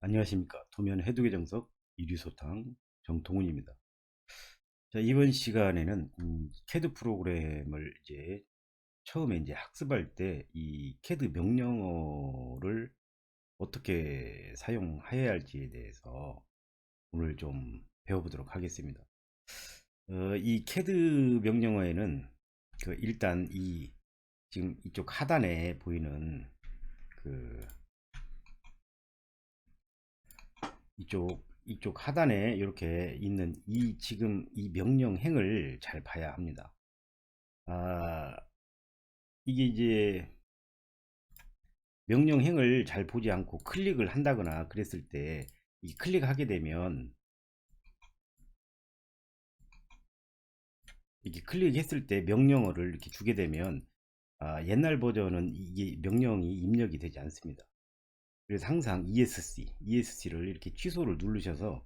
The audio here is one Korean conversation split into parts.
안녕하십니까. 도면 해독의 정석 이류소탕 정동훈입니다. 자, 이번 시간에는 CAD 프로그램을 이제 처음에 이제 학습할 때 이 CAD 명령어를 어떻게 사용해야 할지에 대해서 오늘 좀 배워보도록 하겠습니다. 이 CAD 명령어에는 일단 이 지금 이쪽 하단에 보이는 그 이쪽 하단에 이렇게 있는 이 지금 이 명령행을 잘 봐야 합니다. 아, 이게 이제 명령행을 잘 보지 않고 클릭을 한다거나 그랬을 때 이 클릭하게 되면 이렇게 클릭했을 때 명령어를 이렇게 주게 되면 옛날 버전은 이게 명령이 입력이 되지 않습니다. 그래서 항상 ESC를 이렇게 취소를 누르셔서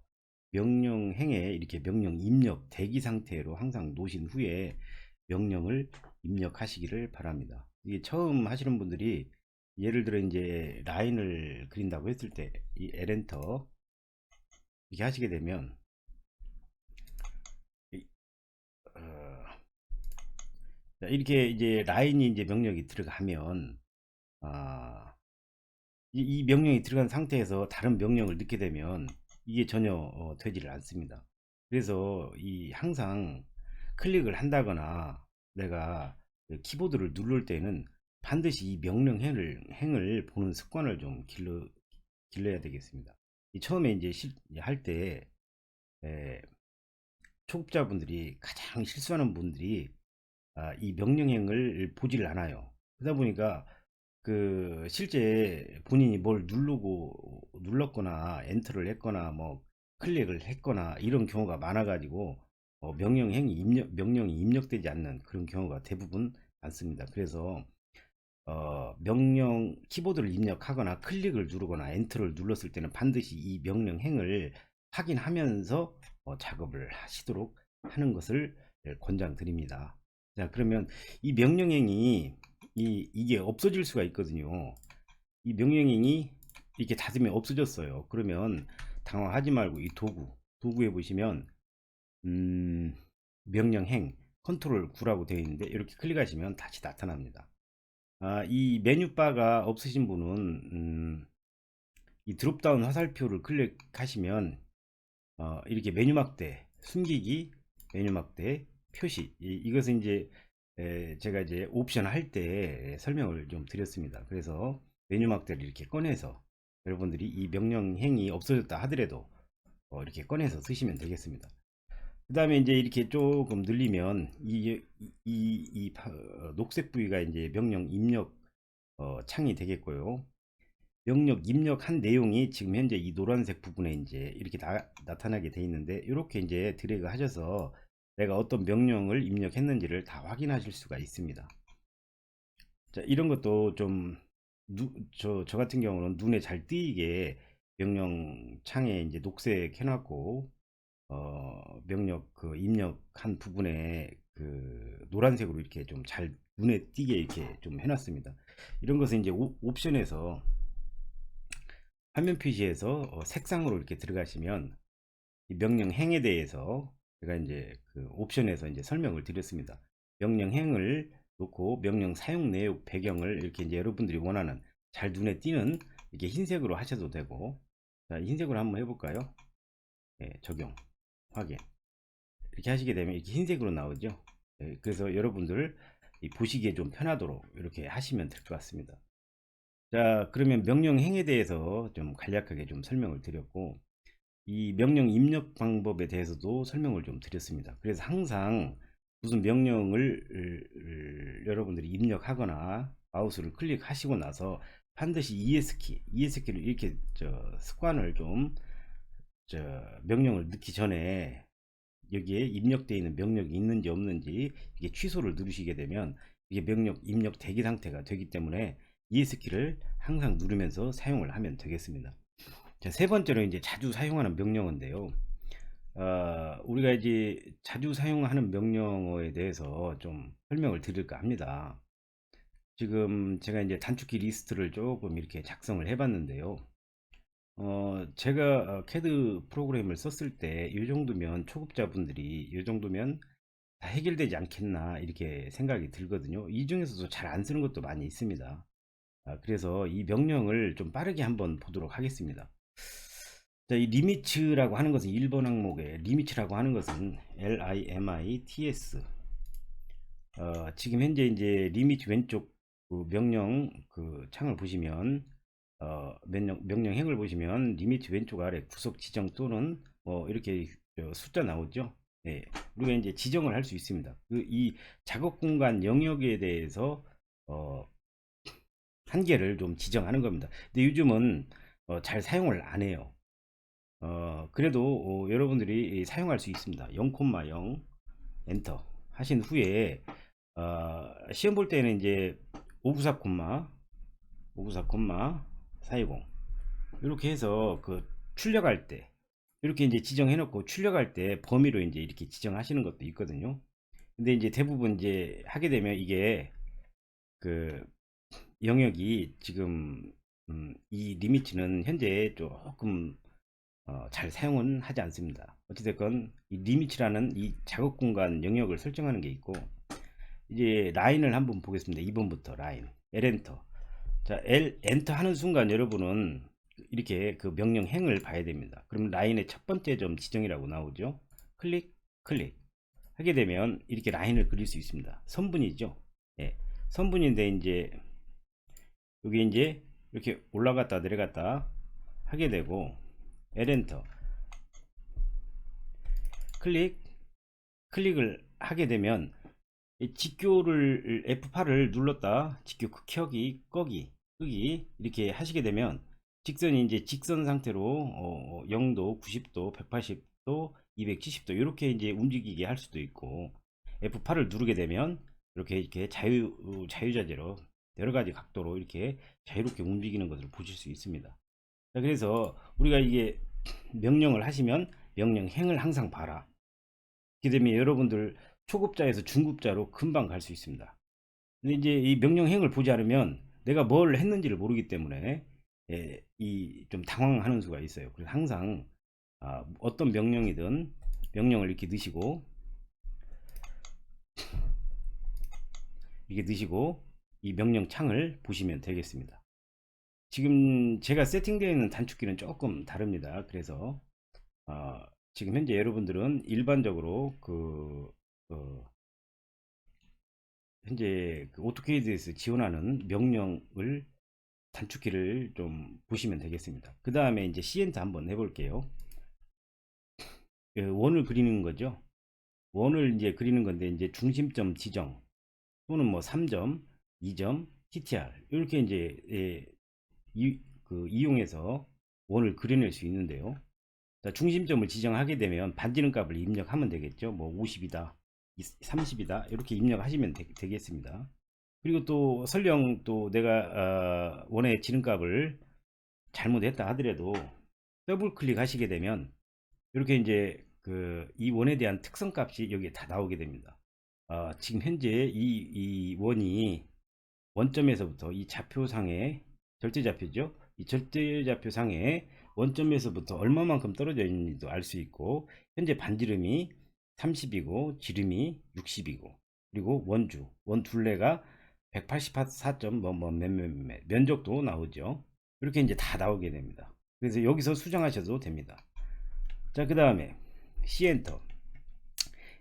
명령행에 이렇게 명령 입력 대기 상태로 항상 놓으신 후에 명령을 입력하시기를 바랍니다. 이게 처음 하시는 분들이 예를 들어 이제 라인을 그린다고 했을 때 이 L엔터 이렇게 하시게 되면 어, 이렇게 이제 라인이 이제 명령이 들어가면 아, 이 명령이 들어간 상태에서 다른 명령을 넣게 되면 이게 전혀 되지를 않습니다. 그래서 이 항상 클릭을 한다거나 내가 그 키보드를 누를 때는 반드시 이 명령 행을 보는 습관을 좀 길러야 되겠습니다. 처음에 이제 할때 초급자분들이 가장 실수하는 분들이 이 명령행을 보지를 않아요. 그러다 보니까 실제 본인이 뭘 눌렀거나 엔터를 했거나 뭐 클릭을 했거나 이런 경우가 많아 가지고 명령이 입력되지 않는 그런 경우가 대부분 많습니다. 그래서 명령 키보드를 입력하거나 클릭을 누르거나 엔터를 눌렀을 때는 반드시 이 명령행을 확인하면서 작업을 하시도록 하는 것을 권장드립니다. 자, 그러면 이 명령행이 이게 없어질 수가 있거든요. 이 명령행이 이렇게 닫으면 없어졌어요. 그러면 당황하지 말고 이 도구에 보시면 음, 명령행 컨트롤 9라고 되어 있는데 이렇게 클릭하시면 다시 나타납니다. 이 메뉴바가 없으신 분은 이 드롭다운 화살표를 클릭하시면 이렇게 메뉴막대 숨기기 메뉴막대 표시 이것은 이제 제가 이제 옵션 할 때 설명을 좀 드렸습니다. 그래서 메뉴막대를 이렇게 꺼내서 여러분들이 이 명령행이 없어졌다 하더라도 이렇게 꺼내서 쓰시면 되겠습니다. 그 다음에 이제 이렇게 조금 늘리면 녹색 부위가 이제 명령 입력 창이 되겠고요. 명령 입력한 내용이 지금 현재 이 노란색 부분에 이제 이렇게 나타나게 돼 있는데 이렇게 이제 드래그 하셔서 내가 어떤 명령을 입력했는지를 다 확인하실 수가 있습니다. 자, 이런 것도 좀 저 같은 경우는 눈에 잘 띄게 명령 창에 이제 녹색 해놨고 명령 입력한 부분에 노란색으로 이렇게 좀 잘 눈에 띄게 이렇게 좀 해놨습니다. 이런 것은 이제 옵션에서 화면 표시에서 색상으로 이렇게 들어가시면 이 명령 행에 대해서 제가 이제 옵션에서 이제 설명을 드렸습니다. 명령 행을 놓고 명령 사용 내용 배경을 이렇게 이제 여러분들이 원하는 잘 눈에 띄는 이렇게 흰색으로 하셔도 되고 자, 흰색으로 한번 해볼까요? 네, 적용 확인 이렇게 하시게 되면 이렇게 흰색으로 나오죠. 그래서 여러분들 보시기에 좀 편하도록 이렇게 하시면 될 것 같습니다. 자, 그러면 명령행에 대해서 좀 간략하게 좀 설명을 드렸고 이 명령 입력 방법에 대해서도 설명을 좀 드렸습니다. 그래서 항상 무슨 명령을 여러분들이 입력하거나 마우스를 클릭하시고 나서 반드시 ES키를 이렇게 습관을 좀 명령을 넣기 전에 여기에 입력되어 있는 명령이 있는지 없는지 이게 취소를 누르시게 되면 이게 명령 입력 대기 상태가 되기 때문에 ES키를 항상 누르면서 사용을 하면 되겠습니다. 자, 세 번째로 이제 자주 사용하는 명령어인데요. 우리가 이제 자주 사용하는 명령어에 대해서 좀 설명을 드릴까 합니다. 지금 제가 이제 단축키 리스트를 조금 이렇게 작성을 해 봤는데요. 제가 CAD 프로그램을 썼을 때 이 정도면 초급자분들이 이 정도면 다 해결되지 않겠나 이렇게 생각이 들거든요. 이 중에서도 잘 안 쓰는 것도 많이 있습니다. 그래서 이 명령을 좀 빠르게 한번 보도록 하겠습니다. 자, 이 리미츠라고 하는 것은 1번 항목에 리미츠라고 하는 것은 LIMITS. 지금 현재 이제 리미츠 왼쪽 그 명령 그 창을 보시면 명령행을 보시면 리미트 왼쪽 아래 구속 지정 또는 이렇게 숫자 나오죠. 예, 우리가 이제 지정을 할 수 있습니다. 이 작업 공간 영역에 대해서 어, 한계를 좀 지정하는 겁니다. 근데 요즘은 잘 사용을 안 해요. 그래도 여러분들이 사용할 수 있습니다. 0,0 엔터 하신 후에 시험 볼 때는 이제 594, 594, 420 이렇게 해서 그 출력할 때 이렇게 이제 지정해 놓고 출력할 때 범위로 이제 이렇게 지정하시는 것도 있거든요. 근데 이제 대부분 이제 하게 되면 이게 그 영역이 지금 이 리미트는 현재 조금 잘 사용은 하지 않습니다. 어찌됐건 이 리미트라는 이 작업 공간 영역을 설정하는 게 있고 이제 라인을 한번 보겠습니다. 2번부터 라인 L 엔터. 자, L 엔터 하는 순간 여러분은 이렇게 그 명령 행을 봐야 됩니다. 그럼 라인의 첫 번째 점 지정이라고 나오죠. 클릭, 클릭 하게 되면 이렇게 라인을 그릴 수 있습니다. 선분이죠. 예, 선분인데 이제 여기 이제 이렇게 올라갔다 내려갔다 하게 되고 L 엔터 클릭, 클릭을 하게 되면 이 직교를 F8을 눌렀다 직교 켜기 끄기 끄기 이렇게 하시게 되면 직선이 이제 직선 상태로 0도 90도 180도 270도 이렇게 이제 움직이게 할 수도 있고 F8을 누르게 되면 이렇게 자유자재로 여러 가지 각도로 이렇게 자유롭게 움직이는 것을 보실 수 있습니다. 자, 그래서 우리가 이게 명령을 하시면 명령행을 항상 봐라. 그렇게 되면 여러분들 초급자에서 중급자로 금방 갈 수 있습니다. 근데 이제 이 명령행을 보지 않으면 내가 뭘 했는지를 모르기 때문에 이 좀 당황하는 수가 있어요. 그래서 항상 어떤 명령이든 명령을 이렇게 넣으시고 이 명령 창을 보시면 되겠습니다. 지금 제가 세팅되어 있는 단축키는 조금 다릅니다. 그래서 어, 지금 현재 여러분들은 일반적으로 현재 그 오토캐드에서 지원하는 명령을 단축키를 좀 보시면 되겠습니다. 그 다음에 이제 시엔터 한번 해볼게요. 원을 그리는 거죠. 원을 이제 그리는 건데 이제 중심점 지정 또는 뭐 3점, 2점, TTR 이렇게 이제 이용해서 원을 그려낼 수 있는데요. 자, 중심점을 지정하게 되면 반지름 값을 입력하면 되겠죠. 뭐 50이다, 30이다 이렇게 입력하시면 되겠습니다. 그리고 또 설령 또 내가 원의 지름값을 잘못했다 하더라도 더블 클릭 하시게 되면 이렇게 이제 이 원에 대한 특성 값이 여기에 다 나오게 됩니다. 지금 현재 이 원이 원점에서부터 이 좌표상에 절대좌표죠. 이 절대좌표상에 원점에서부터 얼마만큼 떨어져 있는지도 알 수 있고 현재 반지름이 30이고 지름이 60이고 그리고 원 둘레가 184점 몇몇몇 면적도 나오죠. 이렇게 이제 다 나오게 됩니다. 그래서 여기서 수정하셔도 됩니다. 자, 그 다음에 C 엔터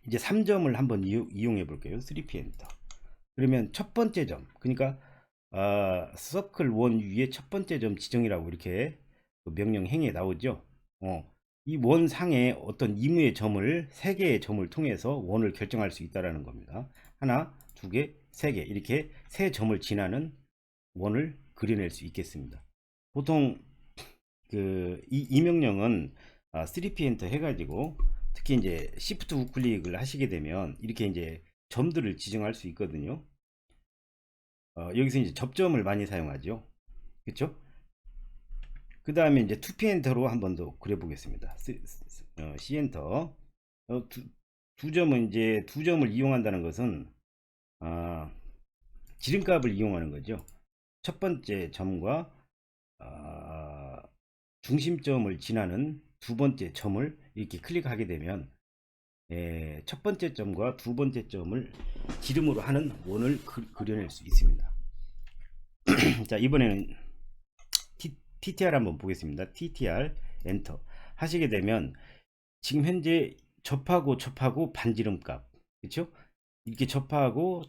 이제 3점을 한번 이용해 볼게요. 3P 엔터 그러면 첫 번째 점 그러니까 서클 원 위에 첫 번째 점 지정이라고 이렇게 명령 행에 나오죠. 이 원 상에 어떤 임의의 점을 세 개의 점을 통해서 원을 결정할 수 있다라는 겁니다. 하나, 두 개, 세 개 이렇게 세 점을 지나는 원을 그려낼 수 있겠습니다. 보통 이 명령은 3P 엔터 해가지고 특히 이제 Shift 우클릭을 하시게 되면 이렇게 이제 점들을 지정할 수 있거든요. 여기서 이제 접점을 많이 사용하죠. 그렇죠? 그 다음에 이제 2P 엔터로 한 번 더 그려 보겠습니다. C 엔터 두 점은 이제 두 점을 이용한다는 것은 지름값을 이용하는 거죠. 첫 번째 점과 중심점을 지나는 두 번째 점을 이렇게 클릭하게 되면 첫 번째 점과 두 번째 점을 지름으로 하는 원을 그려낼 수 있습니다. 자, 이번에는 TTR 한번 보겠습니다. TTR 엔터 하시게 되면 지금 현재 접하고 반지름 값, 그렇죠? 이렇게 접하고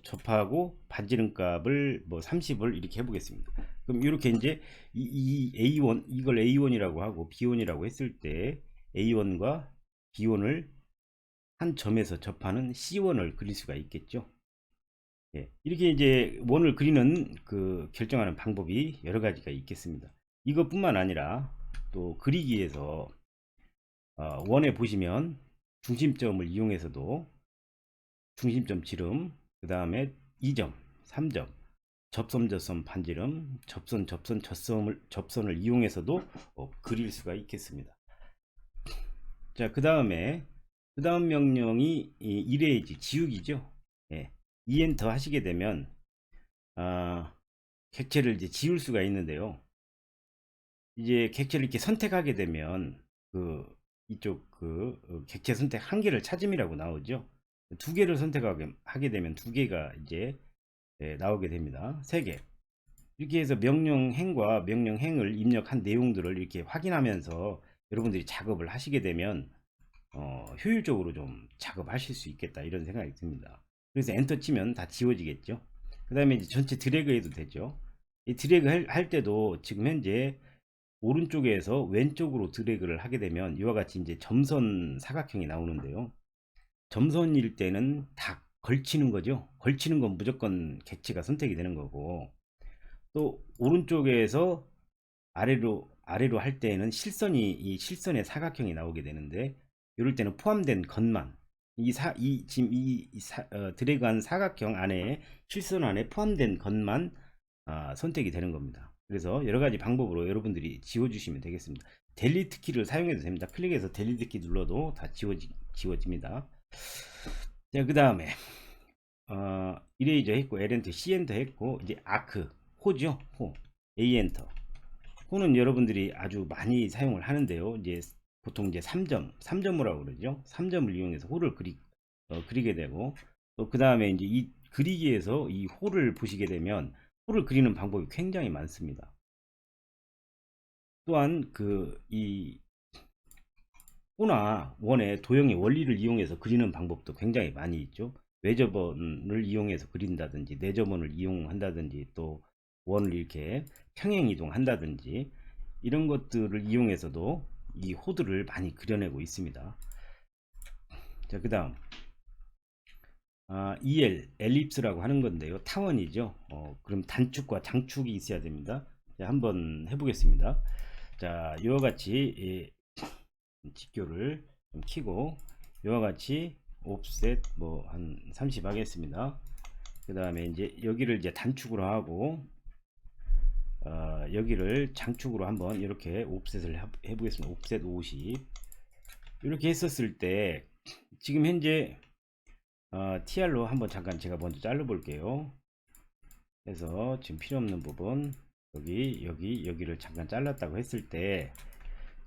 반지름 값을 뭐 30을 이렇게 해보겠습니다. 그럼 이렇게 이제 이 A1 이걸 A1이라고 하고 B1이라고 했을 때 A1과 B1을 한 점에서 접하는 C1을 그릴 수가 있겠죠. 예, 이렇게 이제 원을 그리는 그 결정하는 방법이 여러 가지가 있겠습니다. 이것뿐만 아니라 또 그리기 위해서 원에 보시면 중심점을 이용해서도 중심점 지름, 그 다음에 2점, 3점, 접선 반지름, 접선을 이용해서도 그릴 수가 있겠습니다. 자, 그 다음 명령이 이레이지 지우기죠. 예, 이엔터 하시게 되면 객체를 이제 지울 수가 있는데요. 이제 객체를 이렇게 선택하게 되면 이쪽 객체 선택 한 개를 찾음이라고 나오죠. 두 개를 선택하게 되면 두 개가 이제 나오게 됩니다. 세 개. 이렇게 해서 명령행과 명령행을 입력한 내용들을 이렇게 확인하면서 여러분들이 작업을 하시게 되면 효율적으로 좀 작업하실 수 있겠다 이런 생각이 듭니다. 그래서 엔터 치면 다 지워지겠죠. 그 다음에 이제 전체 드래그 해도 되죠. 이 드래그 할 때도 지금 현재 오른쪽에서 왼쪽으로 드래그를 하게 되면 이와 같이 이제 점선 사각형이 나오는데요. 점선일 때는 다 걸치는 거죠. 걸치는 건 무조건 객체가 선택이 되는 거고, 또 오른쪽에서 아래로 할 때에는 이 실선의 사각형이 나오게 되는데, 이럴 때는 포함된 것만 지금 드래그한 사각형 안에 실선 안에 포함된 것만 선택이 되는 겁니다. 그래서 여러 가지 방법으로 여러분들이 지워주시면 되겠습니다. 델리트 키를 사용해도 됩니다. 클릭해서 델리트 키 눌러도 다 지워집니다. 자, 그 다음에 이레이저 했고 L엔터 C엔터 했고 이제 아크 호죠. 호 A 엔터. 호는 여러분들이 아주 많이 사용을 하는데요. 이제 보통 이제 3점이라고 그러죠. 3점을 이용해서 호를 그리게 되고, 또 그 다음에 이제 이 그리기에서 이 호를 보시게 되면 호를 그리는 방법이 굉장히 많습니다. 또한 이 호나 원의 도형의 원리를 이용해서 그리는 방법도 굉장히 많이 있죠. 외접원을 이용해서 그린다든지 내접원을 이용한다든지 또 원을 이렇게 평행 이동한다든지 이런 것들을 이용해서도 이 호들을 많이 그려내고 있습니다. 자, 그 다음 EL 엘립스라고 하는 건데요. 타원이죠. 그럼 단축과 장축이 있어야 됩니다. 자, 한번 해보겠습니다. 자, 이와 같이 직교를 좀 키고 이와 같이 옵셋 뭐 한 30 하겠습니다. 그 다음에 이제 여기를 이제 단축으로 하고 여기를 장축으로 한번 이렇게 옵셋을 해보겠습니다. 옵셋 50 이렇게 했었을 때 지금 현재 TR로 한번 잠깐 제가 먼저 잘라 볼게요. 그래서 지금 필요 없는 부분 여기를 잠깐 잘랐다고 했을 때,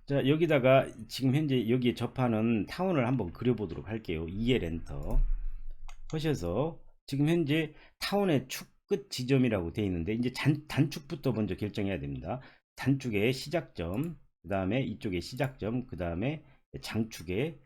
자, 여기다가 지금 현재 여기에 접하는 타원을 한번 그려보도록 할게요. EL 엔터 하셔서 지금 현재 타원의 축 끝 지점이라고 되어 있는데 이제 단축부터 먼저 결정해야 됩니다. 단축의 시작점, 그 다음에 이쪽에 시작점, 그 다음에 장축의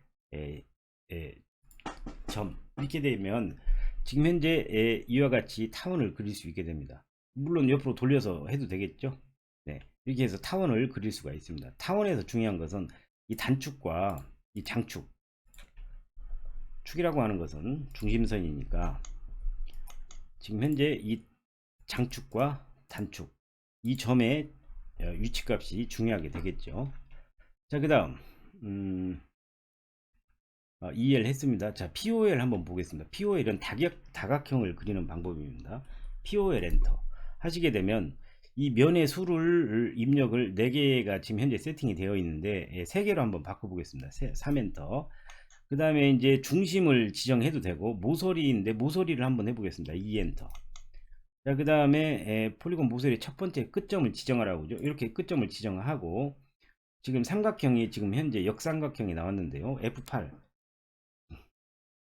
점, 이렇게 되면 지금 현재 이와 같이 타원을 그릴 수 있게 됩니다. 물론 옆으로 돌려서 해도 되겠죠. 네, 이렇게 해서 타원을 그릴 수가 있습니다. 타원에서 중요한 것은 이 단축과 이 장축, 축이라고 하는 것은 중심선이니까 지금 현재 이 장축과 단축, 이 점의 위치값이 중요하게 되겠죠. 자, 그 다음 EL 했습니다. 자, POL 한번 보겠습니다. POL은 다각형을 그리는 방법입니다. POL 엔터 하시게 되면 이 면의 수를 입력을 4개가 지금 현재 세팅이 되어 있는데 3개로 한번 바꿔보겠습니다. 3엔터. 그 다음에 이제 중심을 지정해도 되고 모서리인데 모서리를 한번 해보겠습니다. 2엔터. 자, 그 다음에 폴리곤 모서리 첫 번째 끝점을 지정하라고 죠. 이렇게 끝점을 지정하고 지금 삼각형이 지금 현재 역삼각형이 나왔는데요. F8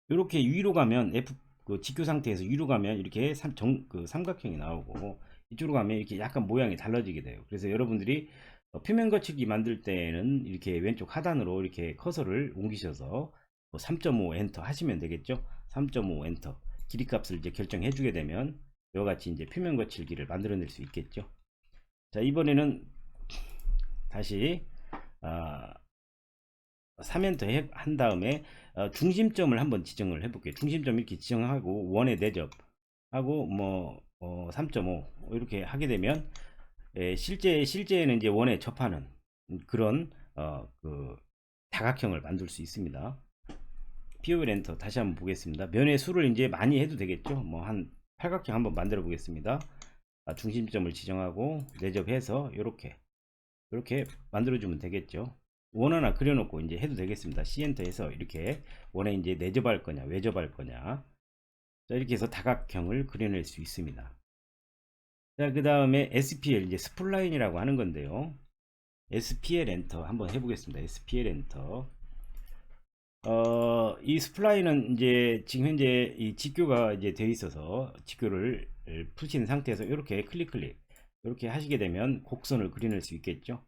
이렇게 위로 가면 F 그 직교 상태에서 위로 가면 이렇게 삼각형이 나오고, 이쪽으로 가면 이렇게 약간 모양이 달라지게 돼요. 그래서 여러분들이 표면 거치기 만들 때는 이렇게 왼쪽 하단으로 이렇게 커서를 옮기셔서 3.5 엔터 하시면 되겠죠. 3.5 엔터 길이값을 이제 결정해 주게 되면 이와 같이 이제 표면 거칠기를 만들어낼 수 있겠죠. 자, 이번에는 다시 3엔터 한 다음에 중심점을 한번 지정을 해볼게요. 중심점 이렇게 지정하고 원의 내접하고 3.5 이렇게 하게 되면 실제에는 이제 원에 접하는 그런 그 다각형을 만들 수 있습니다. POL 엔터 다시 한번 보겠습니다. 면의 수를 이제 많이 해도 되겠죠. 뭐 한 팔각형 한번 만들어 보겠습니다. 중심점을 지정하고 내접해서 이렇게 만들어 주면 되겠죠. 원 하나 그려놓고 이제 해도 되겠습니다. C 엔터에서 이렇게 원에 이제 내접할 거냐 외접할 거냐, 자, 이렇게 해서 다각형을 그려낼 수 있습니다. 자, 그 다음에 SPL 이제 스플라인이라고 하는 건데요. SPL 엔터 한번 해보겠습니다. SPL 엔터. 이 스플라인은 이제 지금 현재 이 직교가 이제 되어 있어서 직교를 푸신 상태에서 이렇게 클릭 이렇게 하시게 되면 곡선을 그려낼 수 있겠죠.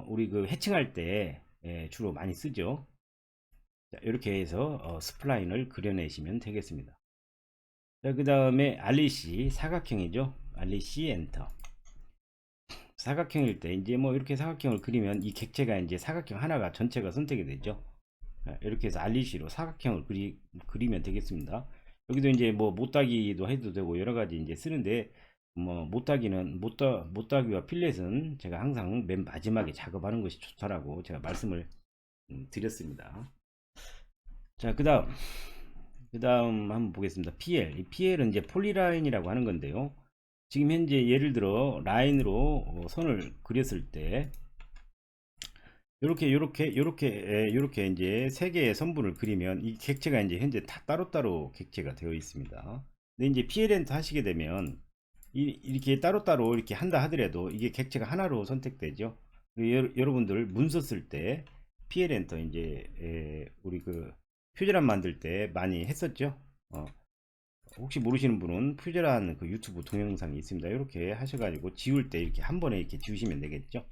우리 그 해칭할 때 주로 많이 쓰죠. 자, 이렇게 해서 스플라인을 그려내시면 되겠습니다. 자, 그 다음에 REC 사각형이죠. REC 엔터. 사각형일 때 이제 뭐 이렇게 사각형을 그리면 이 객체가 이제 사각형 하나가 전체가 선택이 되죠. 이렇게 해서 REC로 사각형을 그리면 되겠습니다. 여기도 이제 뭐 못따기도 해도 되고 여러 가지 이제 쓰는데, 뭐 못따기와 필렛은 제가 항상 맨 마지막에 작업하는 것이 좋다라고 제가 말씀을 드렸습니다. 자, 그다음 한번 보겠습니다. PL. 이 PL은 이제 폴리라인이라고 하는 건데요. 지금 현재 예를 들어 라인으로 선을 그렸을 때 요렇게 이제 세 개의 선분을 그리면 이 객체가 이제 현재 다 따로따로 객체가 되어 있습니다. 근데 이제 PL엔터 하시게 되면 이렇게 따로따로 이렇게 한다 하더라도 이게 객체가 하나로 선택되죠. 여러분들 문서 쓸 때 PL엔터 이제 우리 그 표제란 만들 때 많이 했었죠. 혹시 모르시는 분은 표제란 그 유튜브 동영상이 있습니다. 이렇게 하셔가지고 지울 때 이렇게 한 번에 이렇게 지우시면 되겠죠.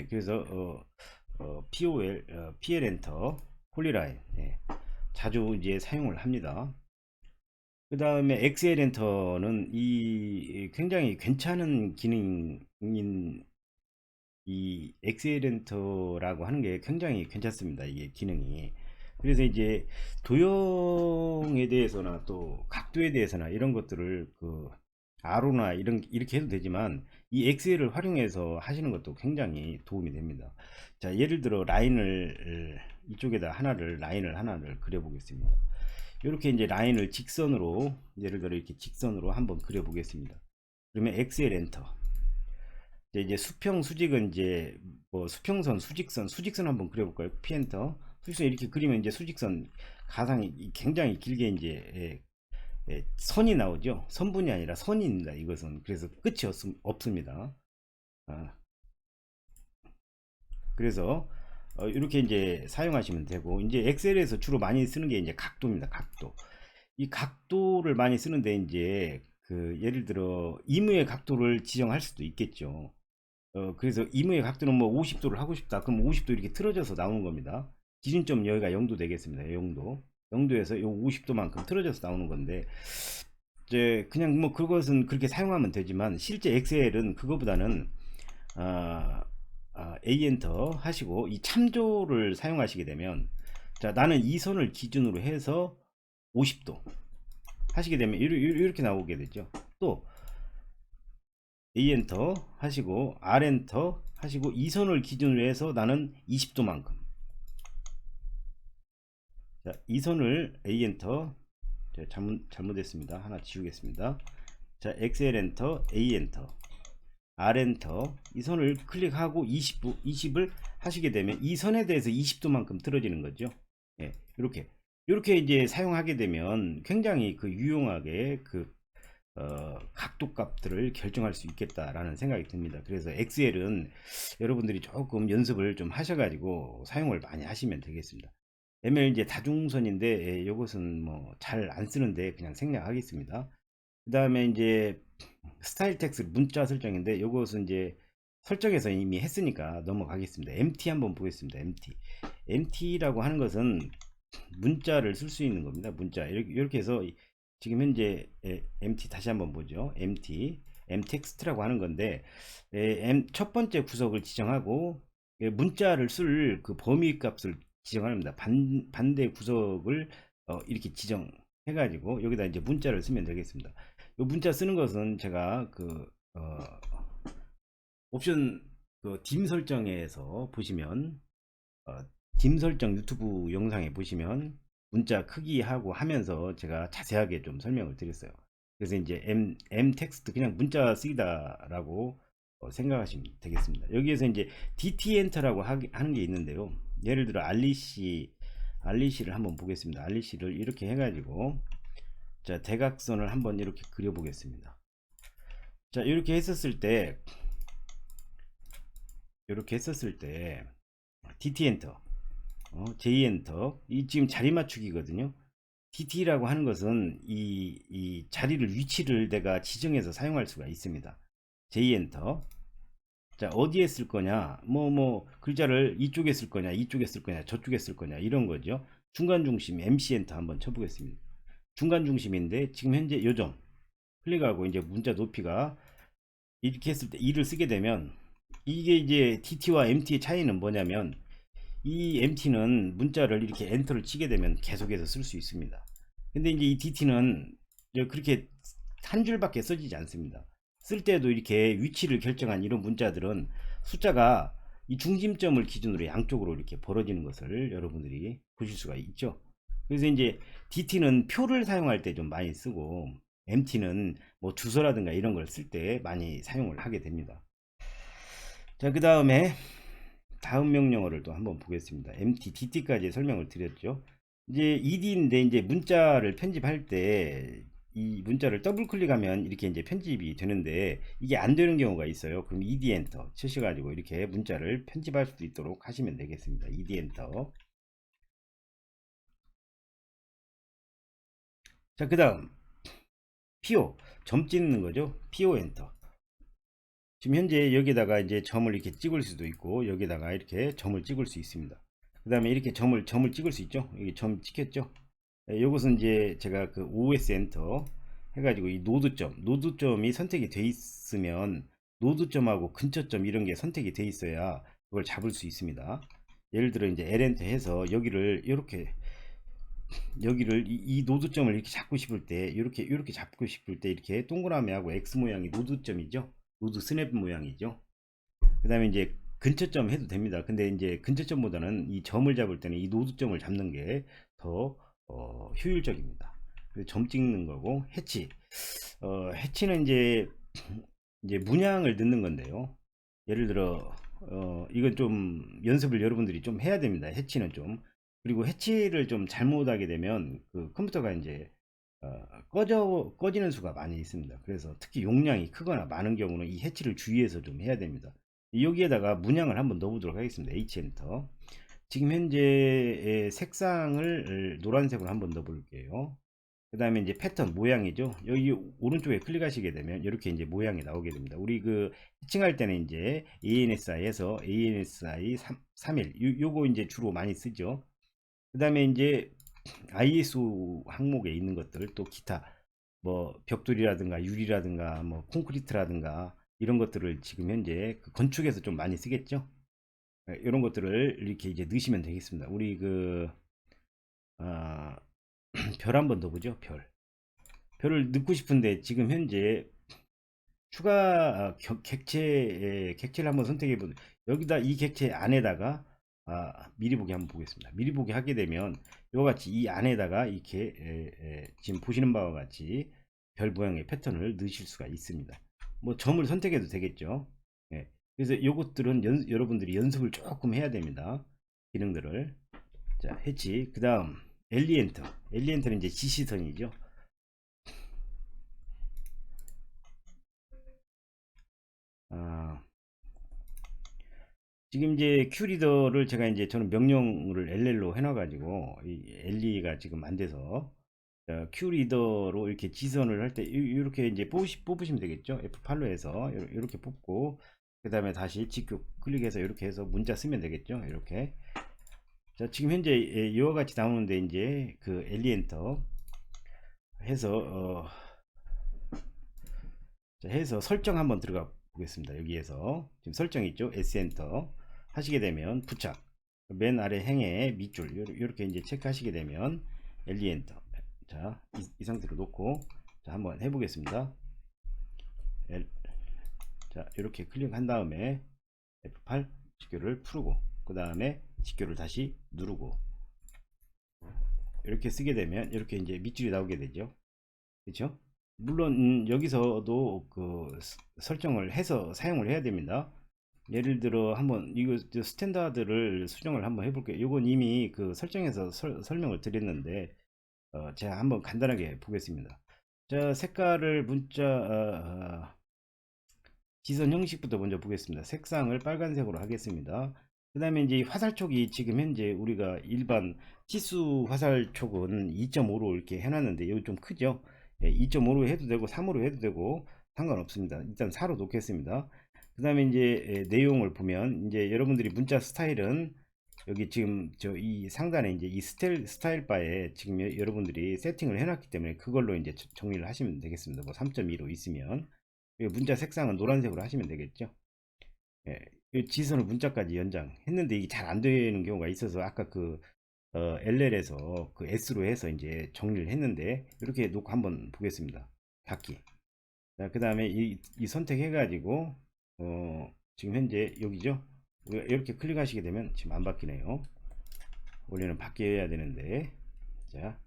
그래서 PL 엔터 폴리라인 자주 이제 사용을 합니다. 그 다음에 XL 엔터는 이 굉장히 괜찮은 기능인 이 XL 엔터라고 하는 게 굉장히 괜찮습니다. 이게 기능이. 그래서 이제 도형에 대해서나 또 각도에 대해서나 이런 것들을 그 아로나 이렇게 해도 되지만 이 엑셀을 활용해서 하시는 것도 굉장히 도움이 됩니다. 자, 예를 들어 이쪽에다 라인을 하나를 그려 보겠습니다. 이렇게 이제 라인을 직선으로, 예를 들어 이렇게 직선으로 한번 그려 보겠습니다. 그러면 엑셀 엔터. 이제 수평 수직은 이제 뭐 수평선 수직선 한번 그려 볼까요? P 엔터. 수직선 이렇게 그리면 이제 수직선 가상이 굉장히 길게 이제 선이 나오죠. 선분이 아니라 선입니다. 이것은. 그래서 끝이 없습니다. 그래서 이렇게 이제 사용하시면 되고, 이제 엑셀에서 주로 많이 쓰는 게 이제 각도입니다. 각도. 이 각도를 많이 쓰는데 이제 그 예를 들어 임의의 각도를 지정할 수도 있겠죠. 그래서 임의의 각도는 뭐 50도를 하고 싶다. 그럼 50도 이렇게 틀어져서 나오는 겁니다. 기준점 여기가 0도 되겠습니다. 0도에서 요 50도만큼 틀어져서 나오는 건데, 이제 그냥 뭐 그것은 그렇게 사용하면 되지만 실제 엑셀은 그거보다는 A 엔터 하시고 이 참조를 사용하시게 되면, 자, 나는 이 선을 기준으로 해서 50도 하시게 되면 이렇게 나오게 되죠. 또 A 엔터 하시고 R 엔터 하시고 이 선을 기준으로 해서 나는 20도만큼, 자, 이 선을 A 엔터, 잘못했습니다. 하나 지우겠습니다. 자, XL 엔터, A 엔터, R 엔터, 이 선을 클릭하고 20을 하시게 되면 이 선에 대해서 20도만큼 틀어지는 거죠. 이렇게 이제 사용하게 되면 굉장히 그 유용하게 그 각도 값들을 결정할 수 있겠다라는 생각이 듭니다. 그래서 엑셀은 여러분들이 조금 연습을 좀 하셔가지고 사용을 많이 하시면 되겠습니다. ML 이제 다중선인데 이것은 뭐 잘 안 쓰는데 그냥 생략하겠습니다. 그 다음에 이제 스타일 텍스트 문자 설정인데 이것은 이제 설정에서 이미 했으니까 넘어가겠습니다. MT 한번 보겠습니다. MT라고 하는 것은 문자를 쓸 수 있는 겁니다. 문자 이렇게 해서 지금 현재 MT 다시 한번 보죠. M 텍스트라고 하는 건데 첫 번째 구석을 지정하고 문자를 쓸 그 범위 값을 지정합니다. 반대 구석을 이렇게 지정해 가지고 여기다 이제 문자를 쓰면 되겠습니다. 이 문자 쓰는 것은 제가 그 옵션 그 딤 설정에서 보시면 딤 설정 유튜브 영상에 보시면 문자 크기하고 하면서 제가 자세하게 좀 설명을 드렸어요. 그래서 이제 M 텍스트 그냥 문자 쓰기다라고 생각하시면 되겠습니다. 여기에서 이제 DT 엔터라고 하는 게 있는데요. 예를 들어 알리시를 한번 보겠습니다. 알리시를 이렇게 해가지고 자 대각선을 한번 이렇게 그려 보겠습니다. 자 이렇게 했었을 때 DT 엔터 J 엔터 이 지금 자리 맞추기거든요. DT라고 하는 것은 이 자리를 위치를 내가 지정해서 사용할 수가 있습니다. J 엔터 자 어디에 쓸 거냐 뭐 글자를 이쪽에 쓸 거냐 이쪽에 쓸 거냐 저쪽에 쓸 거냐 이런 거죠. 중간 중심 MC 엔터 한번 쳐보겠습니다. 중간 중심인데 지금 현재 요점 클릭하고 이제 문자 높이가 이렇게 했을 때 2를 쓰게 되면 이게 이제 DT와 MT의 차이는 뭐냐면 이 MT는 문자를 이렇게 엔터를 치게 되면 계속해서 쓸 수 있습니다. 근데 이제 이 DT는 그렇게 한 줄밖에 써지지 않습니다. 쓸 때도 이렇게 위치를 결정한 이런 문자들은 숫자가 이 중심점을 기준으로 양쪽으로 이렇게 벌어지는 것을 여러분들이 보실 수가 있죠. 그래서 이제 DT는 표를 사용할 때 좀 많이 쓰고 MT는 뭐 주소라든가 이런 걸 쓸 때 많이 사용을 하게 됩니다. 자, 그 다음에 다음 명령어를 또 한번 보겠습니다. MT, DT까지 설명을 드렸죠. 이제 ED인데 이제 문자를 편집할 때 이 문자를 더블 클릭하면 이렇게 이제 편집이 되는데 이게 안 되는 경우가 있어요. 그럼 ED 엔터 치셔가지고 이렇게 문자를 편집할 수 있도록 하시면 되겠습니다. ED 엔터. 자, 그 다음 PO 점 찍는 거죠. PO 엔터. 지금 현재 여기다가 이제 점을 이렇게 찍을 수도 있고 여기다가 이렇게 점을 찍을 수 있습니다. 그 다음에 이렇게 점을 찍을 수 있죠. 여기 점 찍혔죠. 이것은 이제 제가 그 OS 엔터 해가지고 이 노드점이 선택이 돼 있으면 노드점하고 근처점 이런 게 선택이 돼 있어야 그걸 잡을 수 있습니다. 예를 들어 이제 L엔터 해서 여기를 이 노드점을 이렇게 잡고 싶을 때 이렇게 잡고 싶을 때 이렇게 동그라미하고 X 모양이 노드점이죠. 노드 스냅 모양이죠. 그 다음에 이제 근처점 해도 됩니다. 근데 이제 근처점보다는 이 점을 잡을 때는 이 노드점을 잡는 게 더 효율적입니다. 그래서 점 찍는 거고 해치는 이제 문양을 넣는 건데요. 예를 들어 이건 좀 연습을 여러분들이 좀 해야 됩니다. 해치는 좀 그리고 해치를 좀 잘못하게 되면 그 컴퓨터가 이제 꺼지는 수가 많이 있습니다. 그래서 특히 용량이 크거나 많은 경우는 이 해치를 주의해서 좀 해야 됩니다. 여기에다가 문양을 한번 넣어보도록 하겠습니다. H엔터. 지금 현재 색상을 노란색으로 한번 넣어볼게요. 그 다음에 이제 패턴 모양이죠. 여기 오른쪽에 클릭하시게 되면 이렇게 이제 모양이 나오게 됩니다. 우리 그 해칭할 때는 이제 ANSI에서 ANSI 31 요거 이제 주로 많이 쓰죠. 그 다음에 이제 ISO 항목에 있는 것들 또 기타 뭐 벽돌이라든가 유리라든가 뭐 콘크리트라든가 이런 것들을 지금 현재 그 건축에서 좀 많이 쓰겠죠. 이런 것들을 이렇게 이제 넣으시면 되겠습니다. 우리 그 별 한번 더 보죠. 별을 넣고 싶은데 지금 현재 추가 객체를 한번 선택해 보면 여기다 이 객체 안에다가 미리 보기 한번 보겠습니다. 미리 보기 하게 되면 이와 같이 이 안에다가 이렇게 지금 보시는 바와 같이 별 모양의 패턴을 넣으실 수가 있습니다. 뭐 점을 선택해도 되겠죠. 예. 그래서 이것들은 여러분들이 연습을 조금 해야 됩니다. 기능들을. 자, 해치. 그 다음 엘리엔터는 이제 지시선이죠. 아, 지금 이제 큐리더를 제가 이제 저는 명령을 LL로 해놔가지고 이 LE가 지금 안 돼서 큐리더로 이렇게 지선을 할 때 이렇게 이제 뽑으시면 되겠죠. F8로 해서 이렇게 뽑고 그 다음에 다시 직교 클릭해서 이렇게 해서 문자 쓰면 되겠죠. 이렇게. 자, 지금 현재 이와 같이 나오는데 이제 그 LE 엔터 해서 자, 해서 설정 한번 들어가 보겠습니다. 여기에서 지금 설정 있죠. S 엔터 하시게 되면 부착 맨 아래 행에 밑줄 이렇게 이제 체크하시게 되면 LE 엔터. 자, 이 상태로 놓고 자, 한번 해보겠습니다. 자, 이렇게 클릭한 다음에 F8 직교를 풀고 그 다음에 직교를 다시 누르고 이렇게 쓰게 되면 이렇게 이제 밑줄이 나오게 되죠. 그렇죠? 물론 여기서도 그 설정을 해서 사용을 해야 됩니다. 예를 들어 한번 이거 스탠다드를 수정을 한번 해볼게요. 이건 이미 그 설정에서 설명을 드렸는데 제가 한번 간단하게 보겠습니다. 자, 색깔을 문자 지선 형식부터 먼저 보겠습니다. 색상을 빨간색으로 하겠습니다. 그 다음에 이제 화살촉이 지금 현재 우리가 일반 치수 화살촉은 2.5로 이렇게 해놨는데 이거 좀 크죠. 2.5로 해도 되고 3으로 해도 되고 상관없습니다. 일단 4로 놓겠습니다. 그 다음에 이제 내용을 보면 이제 여러분들이 문자 스타일은 여기 지금 저 이 상단에 이제 이 스타일 바에 지금 여러분들이 세팅을 해놨기 때문에 그걸로 이제 정리를 하시면 되겠습니다. 뭐 3.2로 있으면 문자 색상은 노란색으로 하시면 되겠죠. 예, 이 지선을 문자까지 연장했는데 이게 잘 안 되는 경우가 있어서 아까 그 LL에서 그 S로 해서 이제 정리를 했는데 이렇게 놓고 한번 보겠습니다. 닫기. 자, 그 다음에 이 선택해 가지고 지금 현재 여기죠. 이렇게 클릭하시게 되면 지금 안 바뀌네요. 원래는 바뀌어야 되는데 자,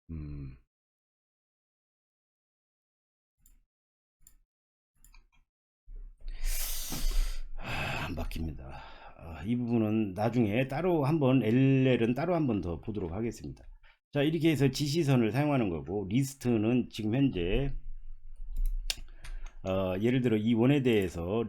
음, 안 바뀝니다. 이 부분은 나중에 따로 한번 LL은 따로 한번 더 보도록 하겠습니다. 자, 이렇게 해서 지시선을 사용하는 거고 리스트는 지금 현재 예를 들어 이 원에 대해서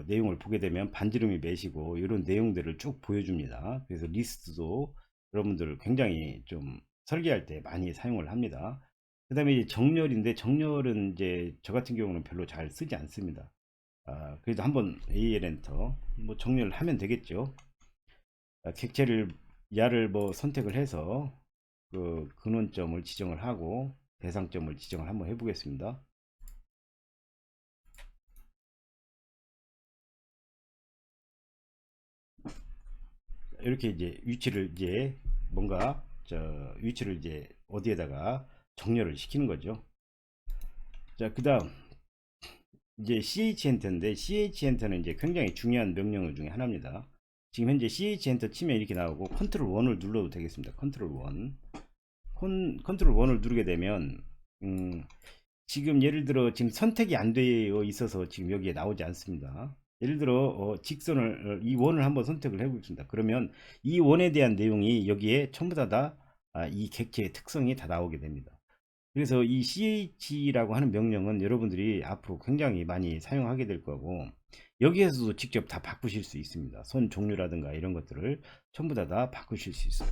내용을 보게 되면 반지름이 몇이고 이런 내용들을 쭉 보여줍니다. 그래서 리스트도 여러분들 굉장히 좀 설계할 때 많이 사용을 합니다. 그 다음에 이제 정렬인데 정렬은 이제 저 같은 경우는 별로 잘 쓰지 않습니다. 그래도 한번 AL 엔터 뭐 정렬을 하면 되겠죠. 객체를 야를 뭐 선택을 해서 그 근원점을 지정을 하고 대상점을 지정을 한번 해보겠습니다. 이렇게 이제 위치를 이제 뭔가 위치를 이제 어디에다가 정렬을 시키는 거죠. 자, 그다음 이제 CH엔터인데 CH엔터는 이제 굉장히 중요한 명령 중에 하나입니다. 지금 현재 CH엔터 치면 이렇게 나오고 컨트롤 1을 눌러도 되겠습니다. 컨트롤 1 컨트롤 1을 누르게 되면 지금 예를 들어 지금 선택이 안 되어 있어서 지금 여기에 나오지 않습니다. 예를 들어 직선을 이 원을 한번 선택을 해 보겠습니다. 그러면 이 원에 대한 내용이 여기에 전부 이 객체의 특성이 다 나오게 됩니다. 그래서 이 ch라고 하는 명령은 여러분들이 앞으로 굉장히 많이 사용하게 될 거고 여기에서도 직접 다 바꾸실 수 있습니다. 선 종류라든가 이런 것들을 전부 다 바꾸실 수 있어요.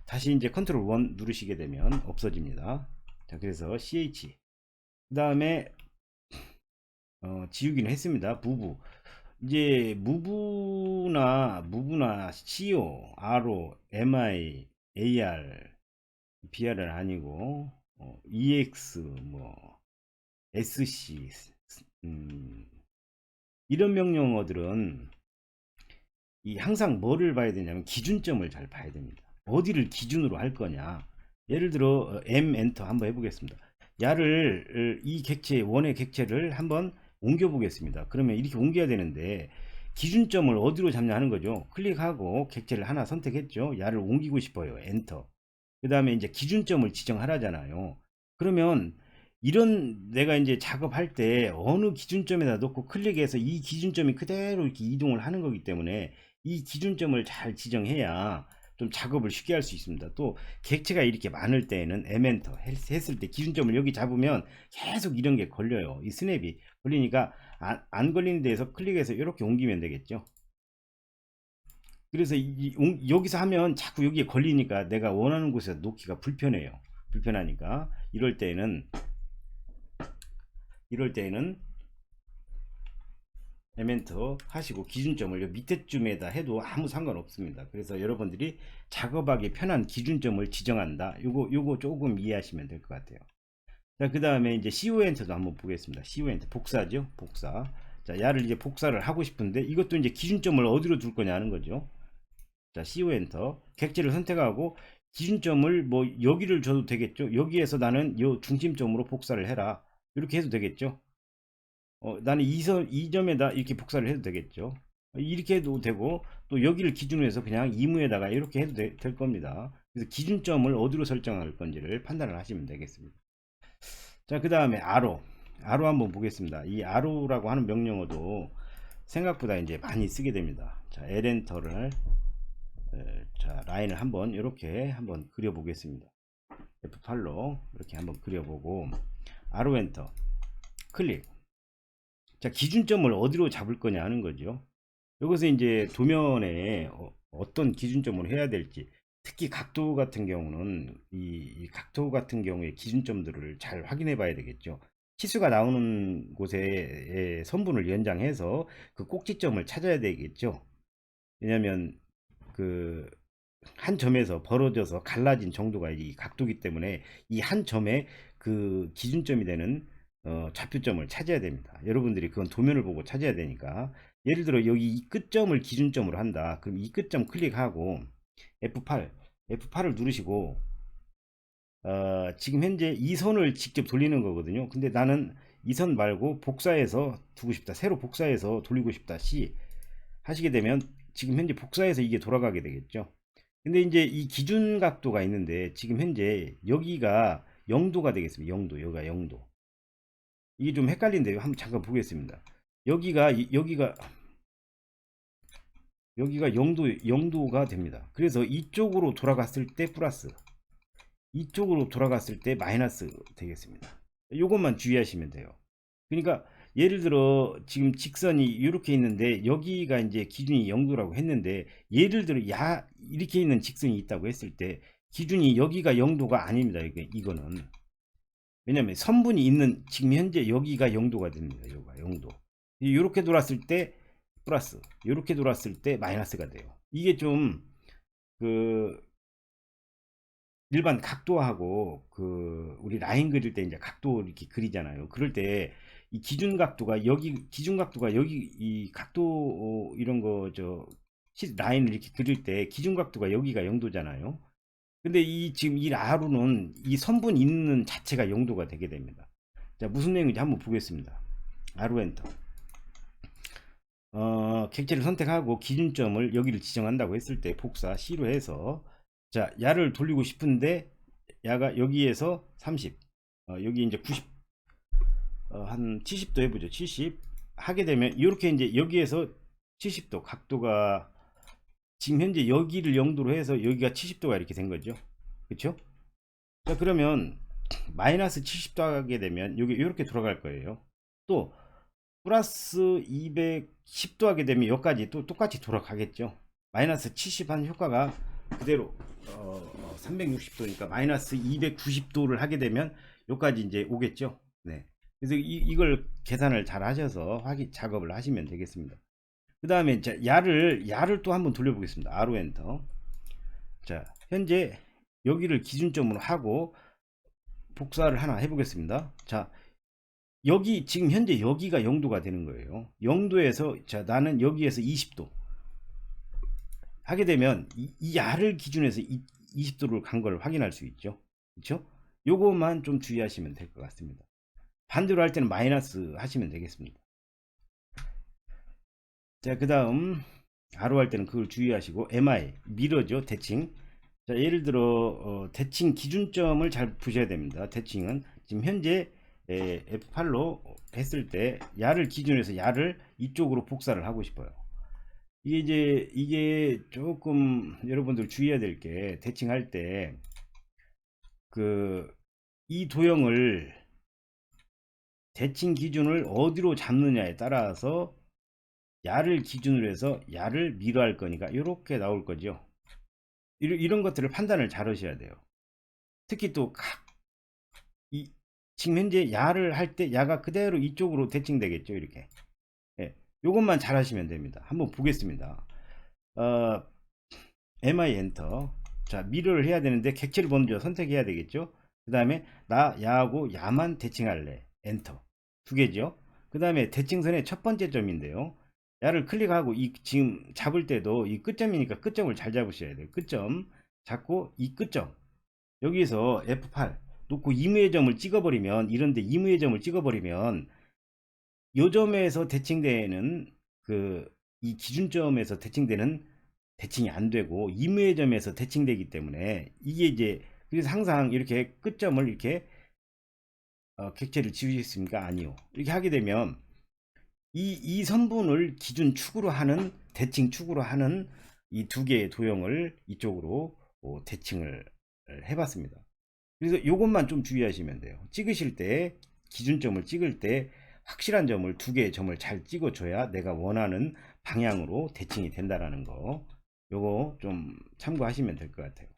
다시 이제 컨트롤 1 누르시게 되면 없어집니다. 자, 그래서 ch 그 다음에 지우기는 했습니다. 무부 이제 무부나 CO, RO, MI, AR, BR은 아니고 EX 뭐 SC 이런 명령어들은 항상 뭐를 봐야 되냐면 기준점을 잘 봐야 됩니다. 어디를 기준으로 할 거냐. 예를 들어 M 엔터 한번 해보겠습니다. 야를 이 객체 원의 객체를 한번 옮겨 보겠습니다. 그러면 이렇게 옮겨야 되는데 기준점을 어디로 잡냐 하는 거죠. 클릭하고 객체를 하나 선택했죠. 야를 옮기고 싶어요. 엔터. 그 다음에 이제 기준점을 지정하라잖아요. 그러면 이런 내가 이제 작업할 때 어느 기준점에다 놓고 클릭해서 이 기준점이 그대로 이렇게 이동을 하는 거기 때문에 이 기준점을 잘 지정해야 좀 작업을 쉽게 할 수 있습니다. 또 객체가 이렇게 많을 때에는 에멘터 했을 때 기준점을 여기 잡으면 계속 이런 게 걸려요. 이 스냅이 걸리니까 안 걸리는 데에서 클릭해서 이렇게 옮기면 되겠죠. 그래서 여기서 하면 자꾸 여기에 걸리니까 내가 원하는 곳에서 놓기가 불편해요. 불편하니까 이럴 때에는 에멘터 하시고 기준점을 요 밑에쯤에다 해도 아무 상관없습니다. 그래서 여러분들이 작업하기 편한 기준점을 지정한다. 요거 조금 이해하시면 될 것 같아요. 자, 그 다음에 이제 CO 엔터도 한번 보겠습니다. CO 엔터 복사죠. 복사. 자, 야를 이제 복사를 하고 싶은데 이것도 이제 기준점을 어디로 둘 거냐 하는 거죠. 자, CO 엔터. 객체를 선택하고 기준점을 뭐 여기를 줘도 되겠죠. 여기에서 나는 요 중심점으로 복사를 해라. 이렇게 해도 되겠죠. 나는 이 점에다 이렇게 복사를 해도 되겠죠. 이렇게 해도 되고 또 여기를 기준으로 해서 그냥 이무에다가 이렇게 해도 될 겁니다. 그래서 기준점을 어디로 설정할 건지를 판단을 하시면 되겠습니다. 자, 그 다음에 arrow 한번 보겠습니다. 이 arrow라고 하는 명령어도 생각보다 이제 많이 쓰게 됩니다. 자, L엔터를 자, 라인을 한번 이렇게 한번 그려 보겠습니다. F8로 이렇게 한번 그려보고 arrow 엔터 클릭. 자, 기준점을 어디로 잡을 거냐 하는 거죠. 여기서 이제 도면에 어떤 기준점을 해야 될지, 특히 각도 같은 경우는 이 각도 같은 경우에 기준점들을 잘 확인해 봐야 되겠죠. 치수가 나오는 곳에 선분을 연장해서 그 꼭지점을 찾아야 되겠죠. 왜냐면 그 한 점에서 벌어져서 갈라진 정도가 이 각도기 때문에 이 한 점에 그 기준점이 되는 좌표점을 찾아야 됩니다. 여러분들이 그건 도면을 보고 찾아야 되니까, 예를 들어 여기 이 끝점을 기준점으로 한다. 그럼 이 끝점 클릭하고 F8을 누르시고 지금 현재 이 선을 직접 돌리는 거거든요. 근데 나는 이 선 말고 복사해서 두고 싶다. 새로 복사해서 돌리고 싶다. C 하시게 되면 지금 현재 복사해서 이게 돌아가게 되겠죠. 근데 이제 이 기준 각도가 있는데 지금 현재 여기가 0도가 되겠습니다. 0도. 여기가 0도. 이게 좀 헷갈린데요. 한번 잠깐 보겠습니다. 여기가 0도가 됩니다. 그래서 이쪽으로 돌아갔을 때 플러스, 이쪽으로 돌아갔을 때 마이너스 되겠습니다. 이것만 주의하시면 돼요. 그러니까 예를 들어 지금 직선이 이렇게 있는데 여기가 이제 기준이 0도라고 했는데, 예를 들어 이렇게 있는 직선이 있다고 했을 때 기준이 여기가 0도가 아닙니다. 이거는 왜냐면 선분이 있는 지금 현재 여기가 0도가 됩니다. 여기가 0도. 이렇게 돌았을 때 플러스, 이렇게 돌았을 때 마이너스가 돼요. 이게 좀 그 일반 각도하고 그 우리 라인 그릴 때 이제 각도 이렇게 그리잖아요. 그럴 때 이 기준 각도가 여기 이 각도 이런 거 라인을 이렇게 그릴 때 기준 각도가 여기가 0도잖아요. 근데 지금 이 아루는 이 선분 있는 자체가 0도가 되게 됩니다. 자, 무슨 내용인지 한번 보겠습니다. 아루 엔터. 객체를 선택하고 기준점을 여기를 지정한다고 했을 때 복사 C로 해서, 자, 야를 돌리고 싶은데 야가 여기에서 30, 여기 이제 90, 한 70도 해보죠. 70 하게 되면 이렇게 이제 여기에서 70도 각도가 지금 현재 여기를 0도로 해서 여기가 70도가 이렇게 된 거죠. 그렇죠? 자, 그러면 마이너스 70도 하게 되면 여기 이렇게 돌아갈 거예요. 또 플러스 210도 하게 되면 여기까지 또 똑같이 돌아가겠죠. 마이너스 70 한 효과가 그대로 360도니까 마이너스 290도를 하게 되면 여기까지 이제 오겠죠. 네. 그래서 이걸 계산을 잘 하셔서 작업을 하시면 되겠습니다. 그 다음에 야를 또 한번 돌려보겠습니다. 아로 엔터. 자, 현재 여기를 기준점으로 하고 복사를 하나 해보겠습니다. 자, 여기 지금 현재 여기가 0도가 되는 거예요. 0도에서 자, 나는 여기에서 20도 하게 되면 이 야를 기준해서 20도를 간 걸 확인할 수 있죠. 그렇죠? 요것만 좀 주의하시면 될 것 같습니다. 반대로 할 때는 마이너스 하시면 되겠습니다. 자, 그 다음 아로 할 때는 그걸 주의하시고, MI 미러죠. 대칭. 자, 예를 들어 대칭 기준점을 잘 보셔야 됩니다. 대칭은 지금 현재 F8로 했을 때 야를 기준해서 야를 이쪽으로 복사를 하고 싶어요. 이게 조금 여러분들 주의해야 될 게, 대칭할 때 이 도형을 대칭 기준을 어디로 잡느냐에 따라서 야를 기준으로 해서 야를 미로할 거니까 이렇게 나올 거죠. 이런 것들을 판단을 잘 하셔야 돼요. 특히 또 지금 현재 야를 할 때 야가 그대로 이쪽으로 대칭되겠죠. 이렇게. 예, 요것만 잘 하시면 됩니다. 한번 보겠습니다. MI 엔터. 자, 미러를 해야 되는데 객체를 먼저 선택해야 되겠죠. 그 다음에 나 야하고 야만 대칭할래. 엔터. 두 개죠. 그 다음에 대칭선의 첫 번째 점인데요. 야를 클릭하고 지금 잡을 때도 이 끝점이니까 끝점을 잘 잡으셔야 돼요. 끝점 잡고 이 끝점 여기서 F8 놓고 임의의 점을 찍어버리면, 이런데 임의의 점을 찍어버리면 요 점에서 대칭되는 이 기준점에서 대칭되는 대칭이 안 되고 임의의 점에서 대칭되기 때문에 이게 이제, 그래서 항상 이렇게 끝점을 이렇게 객체를 지우시겠습니까? 아니요. 이렇게 하게 되면 이 선분을 기준 축으로 하는, 대칭 축으로 하는 이 두 개의 도형을 이쪽으로 대칭을 해봤습니다. 그래서 요것만 좀 주의하시면 돼요. 찍으실 때, 기준점을 찍을 때 확실한 점을, 두 개의 점을 잘 찍어줘야 내가 원하는 방향으로 대칭이 된다라는 거, 요거 좀 참고하시면 될 것 같아요.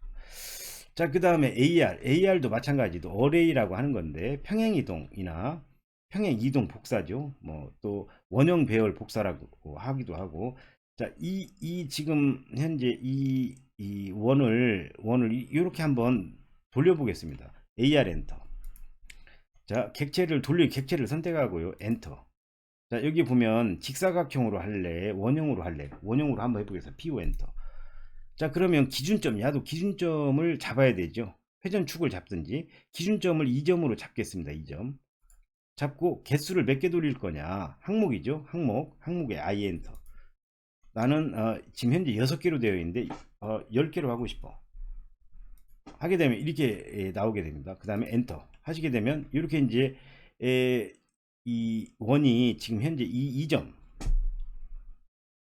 자, 그 다음에 AR도 마찬가지도 어레이라고 하는 건데, 평행이동이나 평행이동 복사죠. 뭐 또 원형 배열 복사라고 하기도 하고. 자, 지금 현재 이 원을 이렇게 한번 돌려보겠습니다. AR 엔터. 자, 객체를 선택하고요. 엔터. 자, 여기 보면 직사각형으로 할래, 원형으로 할래. 원형으로 한번 해보겠습니다. PO 엔터. 자, 그러면 기준점, 야도 기준점을 잡아야 되죠. 회전축을 잡든지. 기준점을 2점으로 잡겠습니다. 2점 잡고 개수를 몇 개 돌릴 거냐, 항목이죠. 항목에 I 엔터. 나는 지금 현재 6개로 되어 있는데 10개로 하고 싶어. 하게 되면 이렇게 나오게 됩니다. 그 다음에 엔터 하시게 되면 이렇게 이제 이 원이 지금 현재 이 2점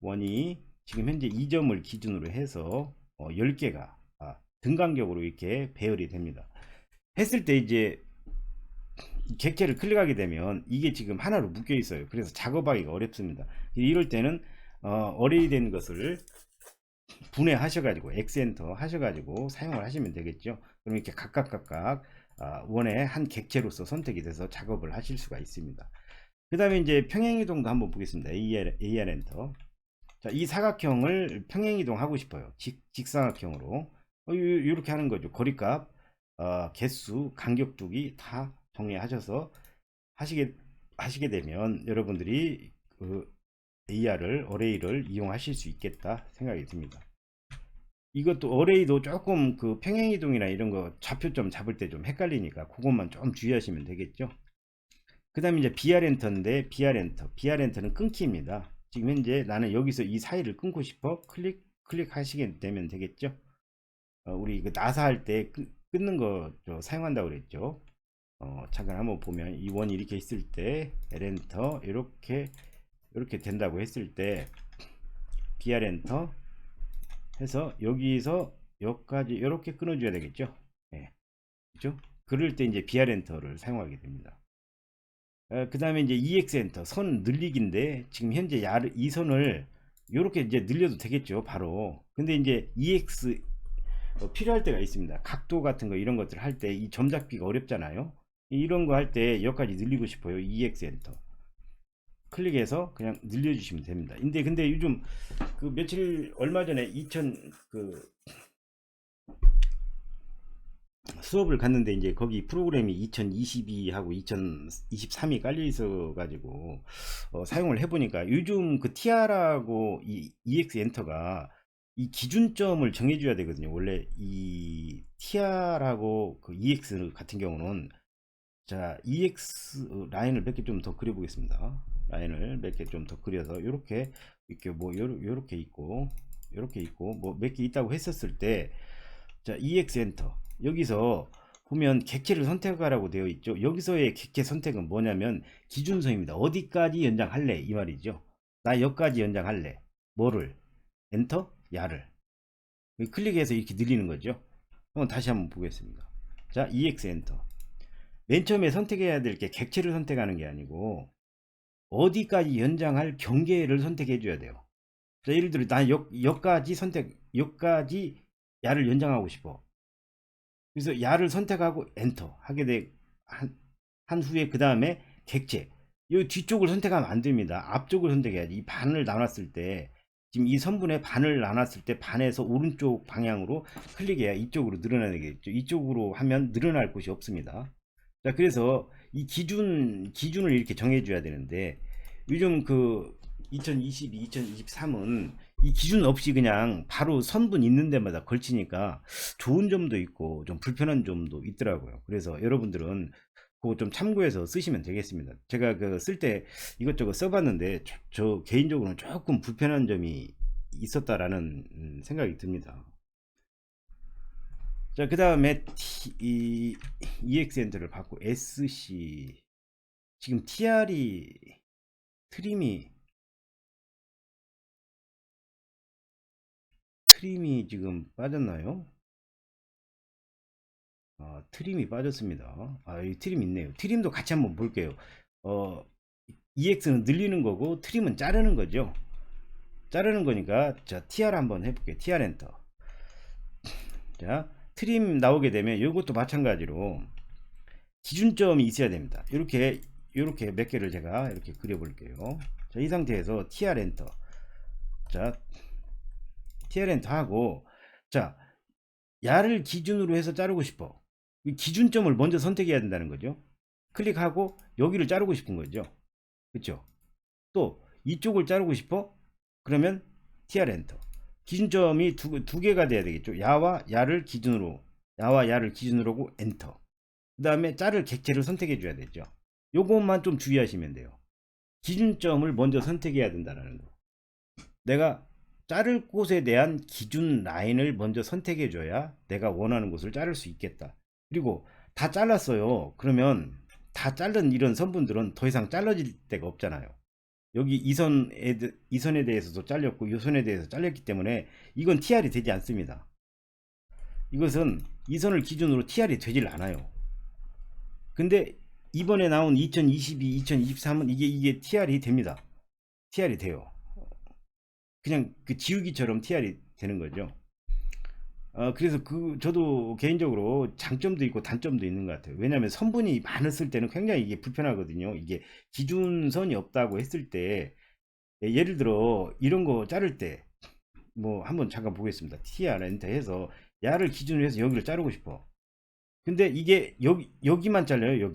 원이 지금 현재 2점을 기준으로 해서 10개가 등간격으로 이렇게 배열이 됩니다. 했을 때 이제 객체를 클릭하게 되면 이게 지금 하나로 묶여 있어요. 그래서 작업하기가 어렵습니다. 이럴 때는 어레이 된 것을 분해하셔가지고 X엔터 하셔가지고 사용을 하시면 되겠죠. 그럼 이렇게 각각 원의 한 객체로서 선택이 돼서 작업을 하실 수가 있습니다. 그 다음에 이제 평행이동도 한번 보겠습니다. AR 엔터. 자, 이 사각형을 평행이동 하고 싶어요. 직사각형으로. 이렇게 하는 거죠. 거리값, 개수, 간격두기 다 정리하셔서 하시게 되면 여러분들이 AR을, 어레이를 이용하실 수 있겠다 생각이 듭니다. 이것도 어레이도 조금 평행이동이나 이런 거 좌표점 잡을 때 좀 헷갈리니까 그것만 좀 주의하시면 되겠죠. 그 다음에 이제 BR 엔터인데, BR 엔터는 끊기입니다. 지금 현재 나는 여기서 이 사이를 끊고 싶어. 클릭하시게 되면 되겠죠. 우리 나사 할 때 끊는 거 사용한다고 그랬죠. 잠깐 한번 보면 이 원이 이렇게 있을 때 L엔터 이렇게 된다고 했을 때 BR 엔터 해서 여기서 여기까지 이렇게 끊어줘야 되겠죠. 네. 그죠? 그럴 때 이제 BR 엔터를 사용하게 됩니다. 그 다음에 이제 EX 엔터, 선 늘리기인데 지금 현재 이 선을 이렇게 이제 늘려도 되겠죠. 바로. 근데 이제 EX 필요할 때가 있습니다. 각도 같은 거 이런 것들 할 때 이 점 잡기가 어렵잖아요. 이런 거 할 때 여기까지 늘리고 싶어요. EX 엔터 클릭해서 그냥 늘려주시면 됩니다. 근데 요즘 얼마 전에 수업을 갔는데 이제 거기 프로그램이 2022하고 2023이 깔려 있어 가지고 사용을 해보니까 요즘 티아라고 이 EX 엔터가 이 기준점을 정해줘야 되거든요. 원래 이 티아라고 EX 같은 경우는, 자, EX 라인을 몇 개 좀 더 그려보겠습니다. 라인을 몇 개 좀 더 그려서 이렇게 뭐 요렇게 있고 뭐 몇 개 있다고 했었을 때, 자, EX 엔터 여기서 보면 객체를 선택하라고 되어 있죠. 여기서의 객체 선택은 뭐냐면 기준선입니다. 어디까지 연장할래 이 말이죠. 나 여기까지 연장할래. 뭐를? 엔터 야를 클릭해서 이렇게 늘리는 거죠. 한번 다시 한번 보겠습니다. 자, EX 엔터. 맨 처음에 선택해야 될 게 객체를 선택하는 게 아니고 어디까지 연장할 경계를 선택해 줘야 돼요. 자, 예를 들어 난 여기까지 여기까지 야를 연장하고 싶어. 그래서 야를 선택하고 엔터 하게 한 후에 그 다음에 객체 이 뒤쪽을 선택하면 안 됩니다. 앞쪽을 선택해야지. 이 반을 나눴을 때 지금 이 선분의 반을 나눴을 때 반에서 오른쪽 방향으로 클릭해야 이쪽으로 늘어나겠죠. 이쪽으로 하면 늘어날 곳이 없습니다. 자, 그래서 이 기준을 이렇게 정해줘야 되는데 요즘 그 2022, 2023은 이 기준 없이 그냥 바로 선분 있는 데마다 걸치니까 좋은 점도 있고 좀 불편한 점도 있더라고요. 그래서 여러분들은 그거 좀 참고해서 쓰시면 되겠습니다. 제가 그 쓸 때 이것저것 써봤는데 저 개인적으로는 조금 불편한 점이 있었다라는 생각이 듭니다. 자, 그 다음에 EX 엔터를 받고 SC 지금 TR이 트림이 지금 빠졌나요? 아, 트림이 빠졌습니다. 아, 이 트림 있네요. 트림도 같이 한번 볼게요. 어, EX는 늘리는 거고 트림은 자르는 거죠. 자르는 거니까 자, TR 한번 해볼게요. TR 엔터. 자, 트림 나오게 되면 이것도 마찬가지로 기준점이 있어야 됩니다. 이렇게 몇 개를 제가 이렇게 그려볼게요. 자, 이 상태에서 TR 엔터. 자, TR 엔터 하고 자, 야를 기준으로 해서 자르고 싶어. 이 기준점을 먼저 선택해야 된다는 거죠. 클릭하고 여기를 자르고 싶은 거죠. 그렇죠? 또 이쪽을 자르고 싶어? 그러면 TR 엔터. 기준점이 두 개가 돼야 되겠죠. 야와 야를 기준으로 하고 엔터. 그 다음에 자를 객체를 선택해 줘야 되죠. 요것만 좀 주의하시면 돼요. 기준점을 먼저 선택해야 된다는 거. 내가 자를 곳에 대한 기준 라인을 먼저 선택해 줘야 내가 원하는 곳을 자를 수 있겠다. 그리고 다 잘랐어요. 그러면 다 자른 이런 선분들은 더 이상 잘라질 데가 없잖아요. 여기 이선에 대해서도 잘렸고 이 선에 대해서 잘렸기 때문에 이건 TR이 되지 않습니다. 이것은 이선을 기준으로 TR이 되질 않아요. 근데 이번에 나온 2022, 2023은 이게 TR이 됩니다. TR이 돼요. 그냥 그 지우기처럼 TR이 되는 거죠. 그래서 저도 개인적으로 장점도 있고 단점도 있는 것 같아요. 왜냐하면 선분이 많았을 때는 굉장히 이게 불편하거든요. 이게 기준선이 없다고 했을 때 예를 들어 이런 거 자를 때 뭐 한번 잠깐 보겠습니다. TR 엔터 해서 야를 기준으로 해서 여기를 자르고 싶어. 근데 이게 여기만 잘려요.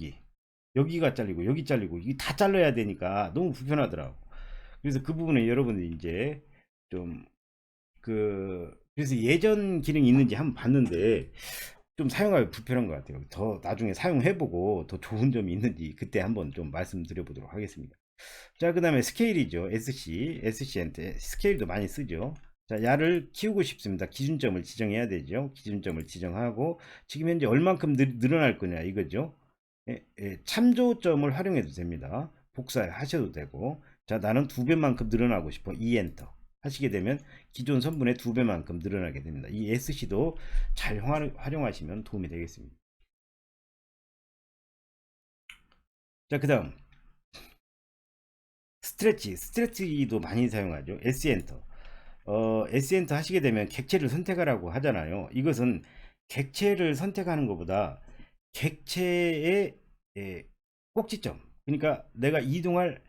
여기가 잘리고 여기 잘리고 이게 다 잘라야 되니까 너무 불편하더라고. 그래서 그 부분에 여러분들이 이제 좀 그래서 예전 기능이 있는지 한번 봤는데 좀 사용하기 불편한 것 같아요. 더 나중에 사용해보고 더 좋은 점이 있는지 그때 한번 좀 말씀드려 보도록 하겠습니다. 자, 그 다음에 스케일이죠. SC한테 스케일도 많이 쓰죠. 자, 야를 키우고 싶습니다. 기준점을 지정해야 되죠. 기준점을 지정하고 지금 현재 얼만큼 늘어날 거냐 이거죠. 참조점을 활용해도 됩니다. 복사하셔도 되고 자, 나는 2배만큼 늘어나고 싶어. 엔터 하시게 되면 기존 선분의 2배만큼 늘어나게 됩니다. 이 SC도 잘 활용하시면 도움이 되겠습니다. 자, 그 다음 스트레치도 많이 사용하죠. S엔터. S엔터 하시게 되면 객체를 선택하라고 하잖아요. 이것은 객체를 선택하는 것보다 객체의 꼭지점, 그러니까 내가 이동할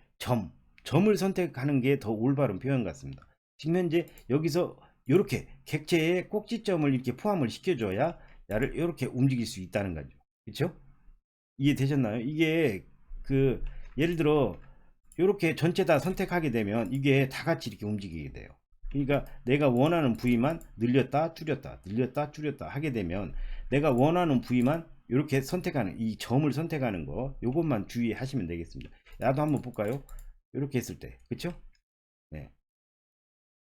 점을 선택하는 게 더 올바른 표현 같습니다. 지금 현재 여기서 이렇게 객체의 꼭지점을 이렇게 포함을 시켜줘야 나를 이렇게 움직일 수 있다는 거죠. 그렇죠? 이해되셨나요? 이게 예를 들어 이렇게 전체 다 선택하게 되면 이게 다 같이 이렇게 움직이게 돼요. 그러니까 내가 원하는 부위만 늘렸다 줄였다 하게 되면 내가 원하는 부위만 이렇게 선택하는 이 점을 선택하는 거 요것만 주의하시면 되겠습니다. 나도 한번 볼까요? 이렇게 했을 때 그쵸? 네.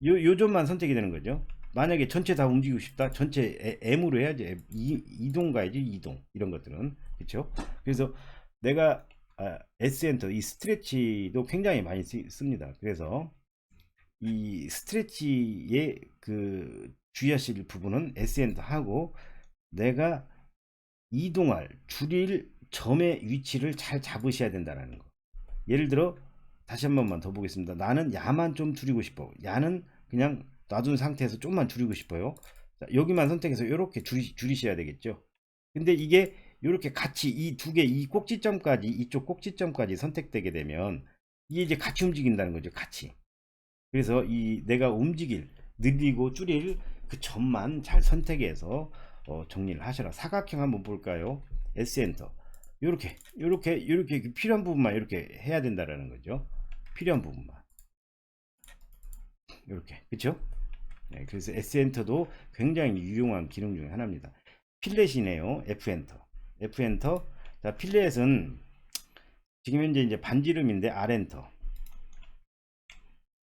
요 점만 선택이 되는 거죠. 만약에 전체 다 움직이고 싶다 전체 M으로 해야지. 이동 가야지. 이동 이런 것들은 그쵸? 그래서 내가 S엔터 이 스트레치도 굉장히 많이 씁니다. 그래서 이 스트레치의 그 주의하실 부분은 SN도 하고, 내가 이동할 줄일 점의 위치를 잘 잡으셔야 된다는 거. 예를 들어 다시 한 번만 더 보겠습니다. 나는 야만 좀 줄이고 싶어. 야는 그냥 놔둔 상태에서 좀만 줄이고 싶어요. 자, 여기만 선택해서 이렇게 줄이셔야 되겠죠. 근데 이게 이렇게 같이 이 두 개, 이 꼭지점까지, 이쪽 꼭지점까지 선택되게 되면 이게 이제 같이 움직인다는 거죠. 같이. 그래서 이 내가 움직일, 늘리고 줄일 그 점만 잘 선택해서 정리를 하셔라. 사각형 한번 볼까요? S 엔터. 요렇게 필요한 부분만 이렇게 해야 된다라는 거죠. 필요한 부분만. 이렇게. 그쵸? 네, 그래서 S 엔터도 굉장히 유용한 기능 중에 하나입니다. 필렛이네요. F 엔터. F 엔터. 자, 필렛은 지금 현재 이제 반지름인데 R 엔터.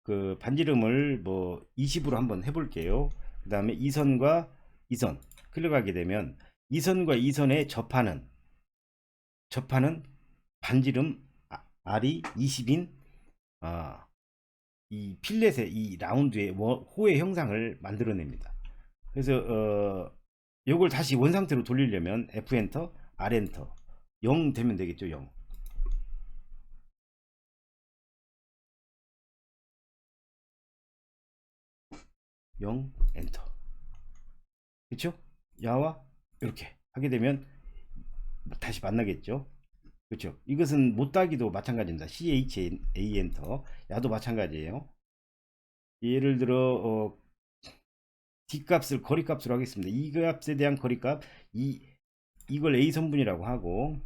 그 반지름을 뭐 20으로 한번 해볼게요. 그 다음에 이선과 이선 클릭하게 되면 이선과 이선에 접하는 반지름 R이 20인 이 필렛의 이 라운드의 호의 형상을 만들어냅니다. 그래서 요걸 다시 원상태로 돌리려면 F 엔터, R 엔터 0 되면 되겠죠. 0. 0 엔터. 그렇죠? 야와 이렇게 하게 되면 다시 만나겠죠. 그렇죠. 이것은 못따기도 마찬가지입니다. CHA 엔터. 야도 마찬가지예요. 예를 들어 D값을 거리값으로 하겠습니다. 이 값에 대한 거리값 이걸 A 선분이라고 하고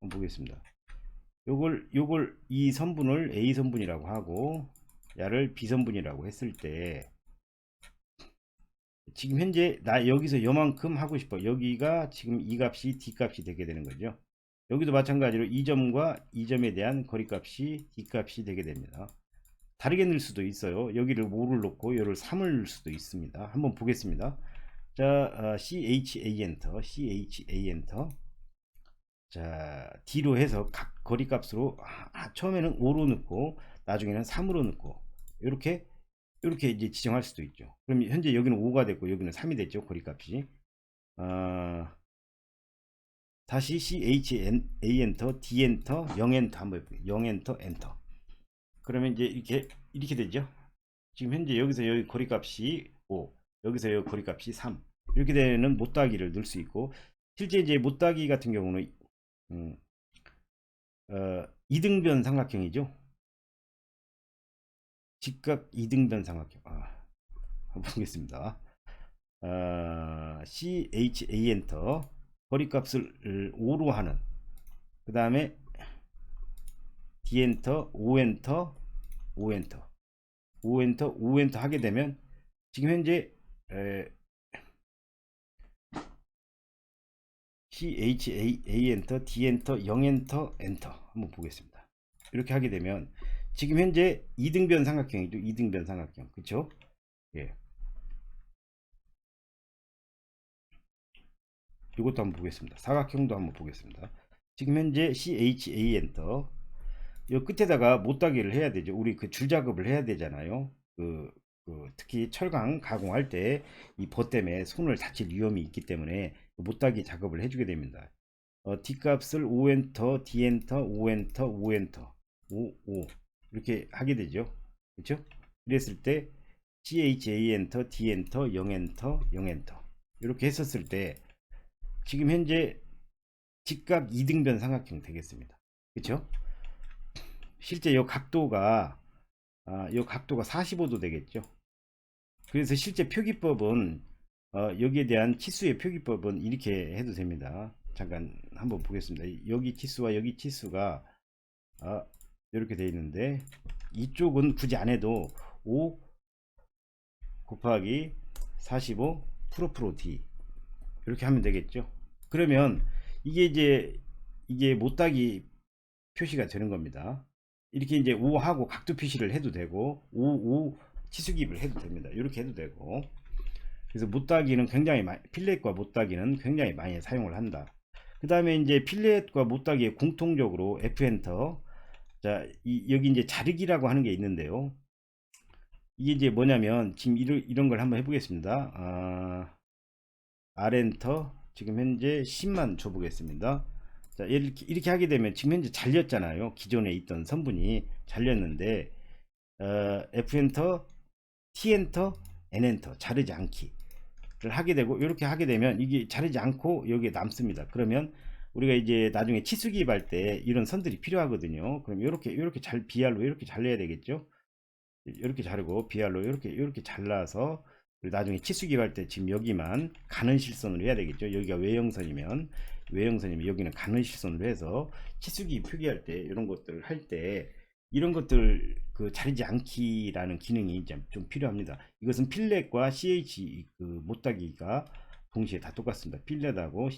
한번 보겠습니다. 요걸 이 선분을 A 선분이라고 하고 야를 B 선분이라고 했을 때 지금 현재 나 여기서 요만큼 하고 싶어. 여기가 지금 이 값이 D 값이 되게 되는 거죠. 여기도 마찬가지로 이 점과 이 점에 대한 거리값이 D 값이 되게 됩니다. 다르게 넣을 수도 있어요. 여기를 5를 놓고 여기를 3을 넣을 수도 있습니다. 한번 보겠습니다. 자, CHA 엔터, CHA 엔터. 자, D로 해서 각 거리값으로 처음에는 5로 넣고 나중에는 3으로 넣고 이렇게 이제 지정할 수도 있죠. 그럼 현재 여기는 5가 됐고 여기는 3이 됐죠. 거리값이. 다시 CHA 엔터, D 엔터, 0 엔터 한번 해볼게요. 0 엔터, 엔터. 그러면 이제 이렇게 되죠. 지금 현재 여기서 여기 거리값이 5, 여기서 여기 거리값이 3. 이렇게 되는 못따기를 넣을 수 있고, 실제 이제 못따기 같은 경우는 이등변 삼각형이죠. 직각 이등변 삼각형. 한번 보겠습니다. CHA 엔터 거리값을 5로 하는, 그 다음에 D 엔터, 5 엔터, 5 엔터, 5 엔터, 5 엔터 하게 되면 지금 현재 CHA 엔터, D 엔터, 0 엔터, 엔터 한번 보겠습니다. 이렇게 하게 되면 지금 현재 이등변 삼각형이죠. 이등변 삼각형. 그쵸? 예. 이것도 한번 보겠습니다. 사각형도 한번 보겠습니다. 지금 현재 CHA 엔터 이 끝에다가 못따기를 해야 되죠. 우리 그 줄 작업을 해야 되잖아요. 특히 철강 가공할 때 이 버 때문에 손을 다칠 위험이 있기 때문에 못따기 작업을 해주게 됩니다. D값을 5엔터, D엔터, 5엔터, 5엔터, 5 이렇게 하게 되죠. 그렇죠? 이랬을 때 CHA 엔터, D엔터, 0엔터, 0엔터 이렇게 했었을 때 지금 현재 직각 이등변 삼각형 되겠습니다. 그렇죠? 실제 이 각도가 45도 되겠죠. 그래서 실제 표기법은 여기에 대한 치수의 표기법은 이렇게 해도 됩니다. 잠깐 한번 보겠습니다. 여기 치수와 여기 치수가 이렇게 되어 있는데 이쪽은 굳이 안 해도 5 곱하기 45 프로 D 이렇게 하면 되겠죠. 그러면 이게 못따기 표시가 되는 겁니다. 이렇게 이제 5하고 각도 표시를 해도 되고 5 치수기입을 해도 됩니다. 이렇게 해도 되고. 그래서 못따기는 굉장히 필렛과 못따기는 굉장히 많이 사용을 한다. 그 다음에 이제 필렛과 못따기의 공통적으로 F 엔터. 자, 여기 이제 자르기라고 하는 게 있는데요. 이게 이제 뭐냐면 지금 이런 걸 한번 해보겠습니다. R 엔터 지금 현재 10만 줘보겠습니다. 자, 이렇게 하게 되면 지금 현재 잘렸잖아요. 기존에 있던 선분이 잘렸는데 F 엔터, T 엔터, N 엔터 자르지 않기를 하게 되고, 이렇게 하게 되면 이게 자르지 않고 여기에 남습니다. 그러면 우리가 이제 나중에 치수 기입할 때 이런 선들이 필요하거든요. 그럼 이렇게 잘 BR로 이렇게 잘라야 되겠죠. 이렇게 자르고 BR로 이렇게 잘라서 나중에 치수 기입할 때 지금 여기만 가는 실선으로 해야 되겠죠. 여기가 외형선이면 여기는 가는 실선으로 해서 치수 기입 표기할 때 이런 것들을 할 때 이런 것들 그 자르지 않기라는 기능이 이제 좀 필요합니다. 이것은 필렛과 CH 그 못따기가 동시에 다 똑같습니다. 필렛하고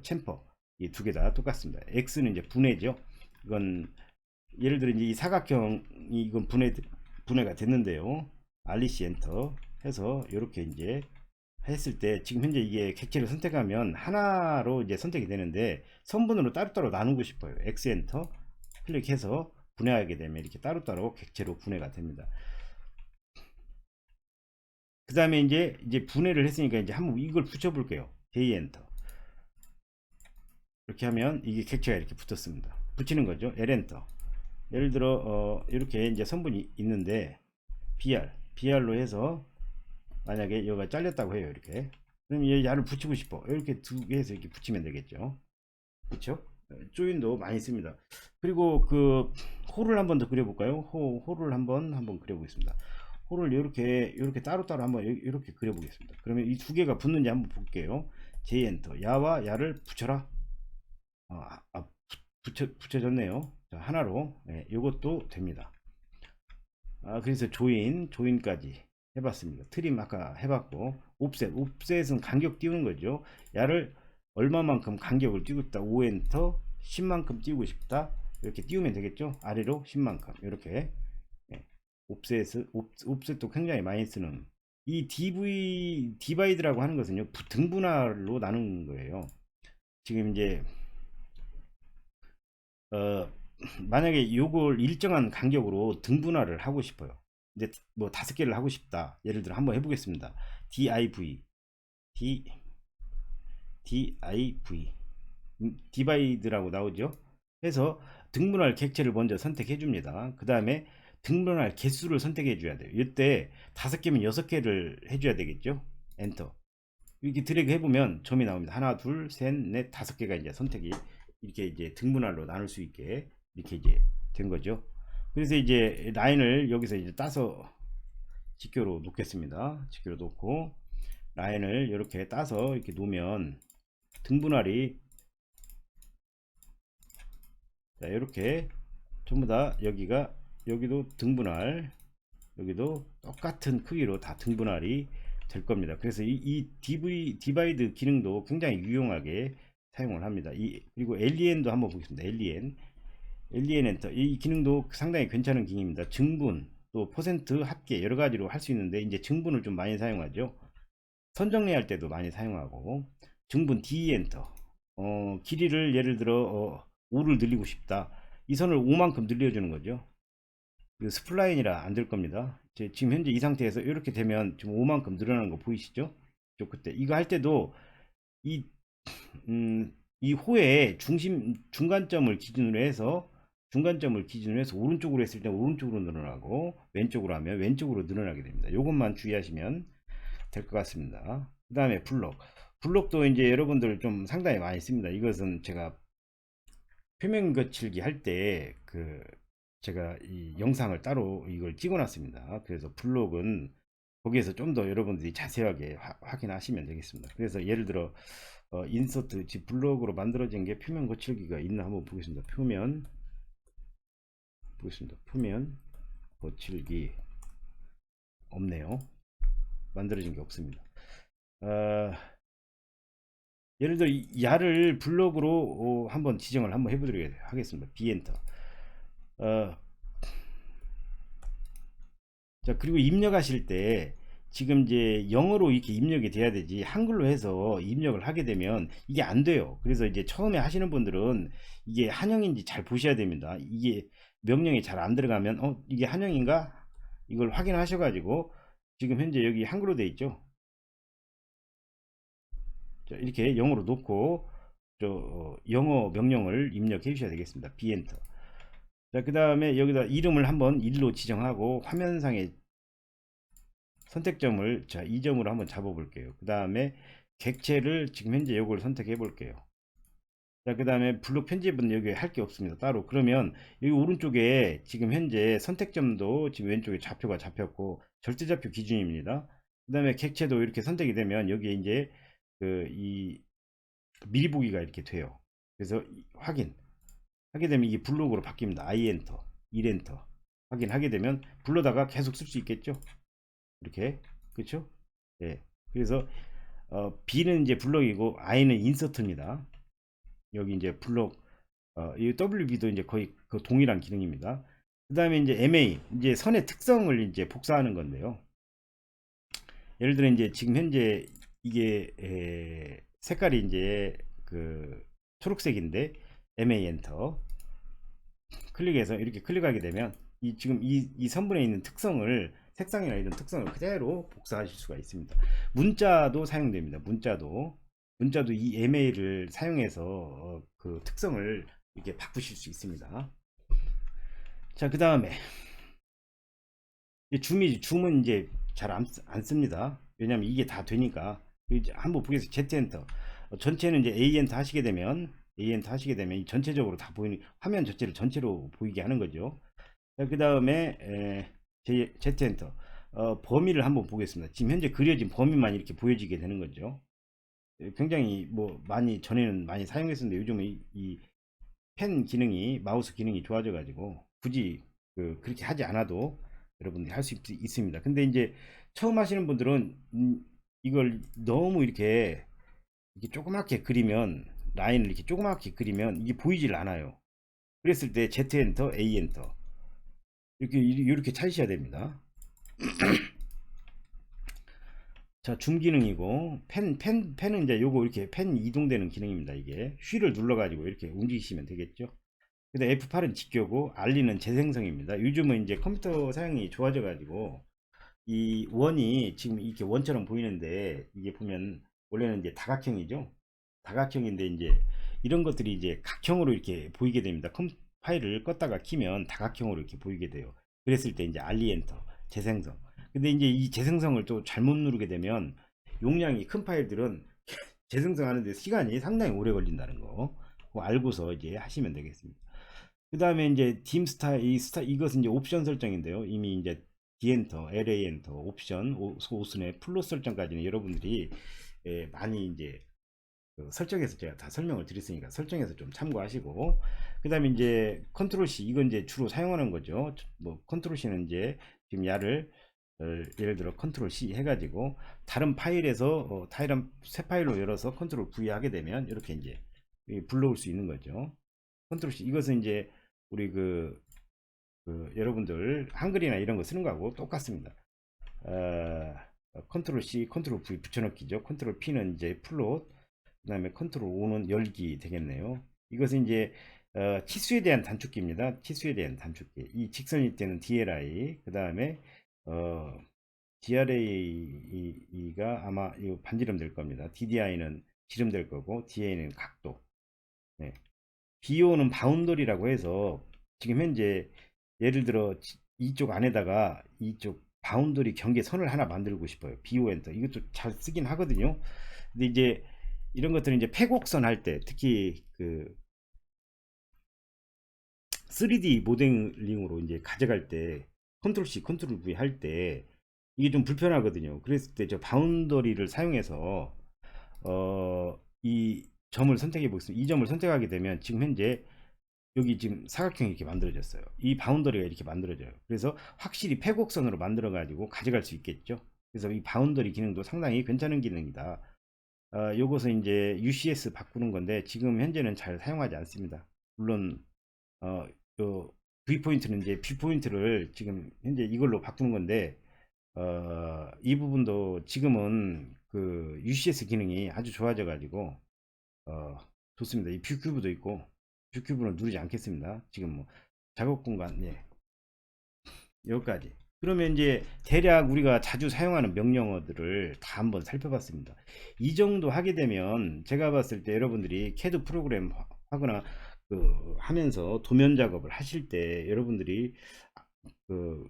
챔퍼 이 두 개 다 똑같습니다. X는 이제 분해죠. 이건 예를 들어 이제 이 사각형이 이건 분해가 됐는데요. 알리시 엔터 해서 이렇게 이제 했을 때 지금 현재 이게 객체를 선택하면 하나로 이제 선택이 되는데 선분으로 따로따로 나누고 싶어요. X 엔터 클릭해서 분해하게 되면 이렇게 따로따로 객체로 분해가 됩니다. 그 다음에 이제 분해를 했으니까 이제 한번 이걸 붙여볼게요. J 엔터 이렇게 하면 이게 객체가 이렇게 붙었습니다. 붙이는 거죠. L 엔터 예를 들어 이렇게 이제 선분이 있는데 BR로 해서 만약에 여기가 잘렸다고 해요. 이렇게 그럼 얘 야를 붙이고 싶어. 이렇게 두 개 해서 이렇게 붙이면 되겠죠. 그렇죠? 조인도 많이 씁니다. 그리고 그 홀을 한번 더 그려볼까요? 홀을 한번 그려보겠습니다. 홀을 이렇게 따로따로 한번 이렇게 그려보겠습니다. 그러면 이 두 개가 붙는지 한번 볼게요. J 엔터 야와 야를 붙여라. 붙여졌네요. 자, 하나로 이것도 됩니다. 그래서 조인까지 해봤습니다. 트림 아까 해봤고, 옵셋은 간격 띄우는 거죠. 야를 얼마만큼 간격을 띄우고 싶다. 5엔터 10만큼 띄우고 싶다. 이렇게 띄우면 되겠죠. 아래로 10만큼 이렇게. 옵셋도 굉장히 많이 쓰는 이 디바이드라고 하는 것은요, 등분할로 나눈 거예요. 지금 이제 만약에 요걸 일정한 간격으로 등분할을 하고 싶어요. 근데 뭐 5개를 하고 싶다. 예를 들어 한번 해보겠습니다. div 디바이드라고 나오죠. 해서 등분할 객체를 먼저 선택해 줍니다. 그 다음에 등분할 개수를 선택해 줘야 돼요. 이때 5개면 6개를 해줘야 되겠죠. 엔터 이렇게 드래그 해보면 점이 나옵니다. 하나, 둘, 셋, 넷, 5개가 이제 선택이 이렇게 이제 등분할로 나눌 수 있게 이렇게 이제 된 거죠. 그래서 이제 라인을 여기서 이제 따서 직교로 놓겠습니다. 직교로 놓고 라인을 이렇게 따서 이렇게 놓으면 등분할이 자 이렇게 전부 다 여기도 등분할 여기도 똑같은 크기로 다 등분할이 될 겁니다. 그래서 이 디바이드 기능도 굉장히 유용하게 사용을 합니다. 그리고 LEN도 한번 보겠습니다. LEN 엔터 이 기능도 상당히 괜찮은 기능입니다. 증분 또 퍼센트 합계 여러 가지로 할 수 있는데 이제 증분을 좀 많이 사용하죠. 선 정리할 때도 많이 사용하고 증분 D 엔터 길이를 예를 들어 5를 늘리고 싶다. 이 선을 5만큼 늘려주는 거죠. 스플라인이라 안 될 겁니다. 지금 현재 이 상태에서 이렇게 되면 지금 5만큼 늘어나는 거 보이시죠? 그때 이거 할 때도 이 호의 중간점을 기준으로 해서 오른쪽으로 했을 때 오른쪽으로 늘어나고 왼쪽으로 하면 왼쪽으로 늘어나게 됩니다. 이것만 주의하시면 될 것 같습니다. 그 다음에 블록도 이제 여러분들 좀 상당히 많이 씁니다. 이것은 제가 표면 거칠기 할 때 제가 이 영상을 따로 이걸 찍어 놨습니다. 그래서 블록은 거기에서 좀 더 여러분들이 자세하게 확인하시면 되겠습니다. 그래서 예를 들어 인서트 블록으로 만들어진 게 표면 거칠기가 있나 한번 보겠습니다. 표면 거칠기 없네요. 만들어진 게 없습니다. 예를 들어 야를 블록으로 한번 지정을 한번 해보도록 하겠습니다. B엔터 자 그리고 입력하실 때 지금 이제 영어로 이렇게 입력이 돼야 되지 한글로 해서 입력을 하게 되면 이게 안 돼요. 그래서 이제 처음에 하시는 분들은 이게 한영인지 잘 보셔야 됩니다. 이게 명령이 잘 안 들어가면 이게 한영인가 이걸 확인하셔 가지고 지금 현재 여기 한글로 되어 있죠. 자, 이렇게 영어로 놓고 영어 명령을 입력해 주셔야 되겠습니다. 비엔터. 자, 그 다음에 여기다 이름을 한번 1로 지정하고 화면상에 선택점을 자, 이 점으로 한번 잡아 볼게요. 그 다음에 객체를 지금 현재 요걸 선택해 볼게요. 자, 그 다음에 블록 편집은 여기 할 게 없습니다. 따로. 그러면 여기 오른쪽에 지금 현재 선택점도 지금 왼쪽에 좌표가 잡혔고 절대좌표 기준입니다. 그 다음에 객체도 이렇게 선택이 되면 여기에 이제 이 미리 보기가 이렇게 돼요. 그래서 확인 하게 되면 이게 블록으로 바뀝니다. I 엔터, 1 엔터 확인하게 되면 불러다가 계속 쓸 수 있겠죠. 이렇게 그렇죠? 예. 그래서 B는 이제 블록이고 I는 인서트입니다. 여기 이제 블록 이 WB도 이제 거의 그 동일한 기능입니다. 그 다음에 이제 MA 이제 선의 특성을 이제 복사하는 건데요. 예를 들어 이제 지금 현재 이게 색깔이 이제 그 초록색인데 MA 엔터 클릭해서 이렇게 클릭하게 되면 이 지금 이 선분에 있는 특성을 색상이나 이런 특성을 그대로 복사하실 수가 있습니다. 문자도 사용됩니다. 문자도 이 MA를 사용해서 그 특성을 이렇게 바꾸실 수 있습니다. 자, 그 다음에 줌은 이제 잘 안 씁니다. 왜냐면 이게 다 되니까. 이제 한번 보겠습니다. Z 엔터 전체는 이제 A 엔터 하시게 되면 이 전체적으로 다 보이는 화면 전체를 전체로 보이게 하는 거죠. 그 다음에 Z 엔터 범위를 한번 보겠습니다. 지금 현재 그려진 범위만 이렇게 보여지게 되는 거죠. 굉장히 뭐 많이 전에는 많이 사용했었는데 요즘은 이 펜 기능이 마우스 기능이 좋아져 가지고 굳이 그렇게 하지 않아도 여러분들이 할 수 있습니다. 근데 이제 처음 하시는 분들은 이걸 너무 이렇게 조그맣게 그리면 라인을 이렇게 조그맣게 그리면 이게 보이질 않아요. 그랬을 때 Z 엔터, A 엔터 이렇게 찾으셔야 됩니다. 자, 줌 기능이고 펜은 이제 요거 이렇게 펜 이동되는 기능입니다. 이게 휠을 눌러 가지고 이렇게 움직이시면 되겠죠. 근데 F8은 직교고 R는 재생성입니다. 요즘은 이제 컴퓨터 사양이 좋아져 가지고 이 원이 지금 이렇게 원처럼 보이는데 이게 보면 원래는 이제 다각형이죠. 다각형인데 이제 이런 것들이 이제 각형으로 이렇게 보이게 됩니다. 파일을 껐다가 키면 다각형으로 이렇게 보이게 돼요. 그랬을 때 이제 알리엔터 재생성. 근데 이제 이 재생성을 또 잘못 누르게 되면 용량이 큰 파일들은 재생성하는데 시간이 상당히 오래 걸린다는 거 그거 알고서 이제 하시면 되겠습니다. 그 다음에 이제 딤 이것은 이제 옵션 설정인데요. 이미 이제 디엔터, LA 엔터, 옵션, 오순의 플롯 설정까지는 여러분들이 많이 이제 설정해서 제가 다 설명을 드렸으니까 설정해서 좀 참고하시고 그 다음에 이제 컨트롤 C 이건 이제 주로 사용하는 거죠. 뭐 컨트롤 C는 이제 지금 예를 들어 컨트롤 C 해가지고 다른 파일에서 다른 새 파일로 열어서 컨트롤 V 하게 되면 이렇게 이제 불러올 수 있는 거죠. 컨트롤 C 이것은 이제 우리 여러분들 한글이나 이런 거 쓰는 거하고 똑같습니다. 컨트롤 C, 컨트롤 V 붙여넣기죠. 컨트롤 P는 이제 플롯, 그 다음에 컨트롤 O는 열기 되겠네요. 이것은 이제 치수에 대한 단축키입니다. 치수에 대한 단축키. 이 직선일 때는 DLI, 그 다음에 DRA가 아마 이 반지름 될 겁니다. DDI는 지름 될 거고, DA는 각도. 네. BO는 바운더리라고 해서 지금 현재 예를 들어 이쪽 안에다가 이쪽 바운더리 경계선을 하나 만들고 싶어요. BO 엔터. 이것도 잘 쓰긴 하거든요. 근데 이제 이런 것들은 이제 패곡선 할 때 특히 3D 모델링으로 이제 가져갈 때 컨트롤 C, 컨트롤 V 할 때 이게 좀 불편하거든요. 그랬을 때 저 바운더리를 사용해서 이 점을 선택해 보겠습니다. 이 점을 선택하게 되면 지금 현재 여기 지금 사각형이 이렇게 만들어졌어요. 이 바운더리가 이렇게 만들어져요. 그래서 확실히 패곡선으로 만들어 가지고 가져갈 수 있겠죠. 그래서 이 바운더리 기능도 상당히 괜찮은 기능이다. 요것은 이제 UCS 바꾸는 건데 지금 현재는 잘 사용하지 않습니다. 물론 요 V포인트는 이제 V포인트를 지금 현재 이걸로 바꾸는 건데 이 부분도 지금은 그 UCS 기능이 아주 좋아져 가지고 좋습니다. 이 뷰큐브도 있고 뷰큐브는 누르지 않겠습니다. 지금 뭐 작업 공간 예 여기까지 그러면 이제 대략 우리가 자주 사용하는 명령어들을 다 한번 살펴봤습니다. 이 정도 하게 되면 제가 봤을 때 여러분들이 CAD 프로그램 하거나 하면서 도면 작업을 하실 때 여러분들이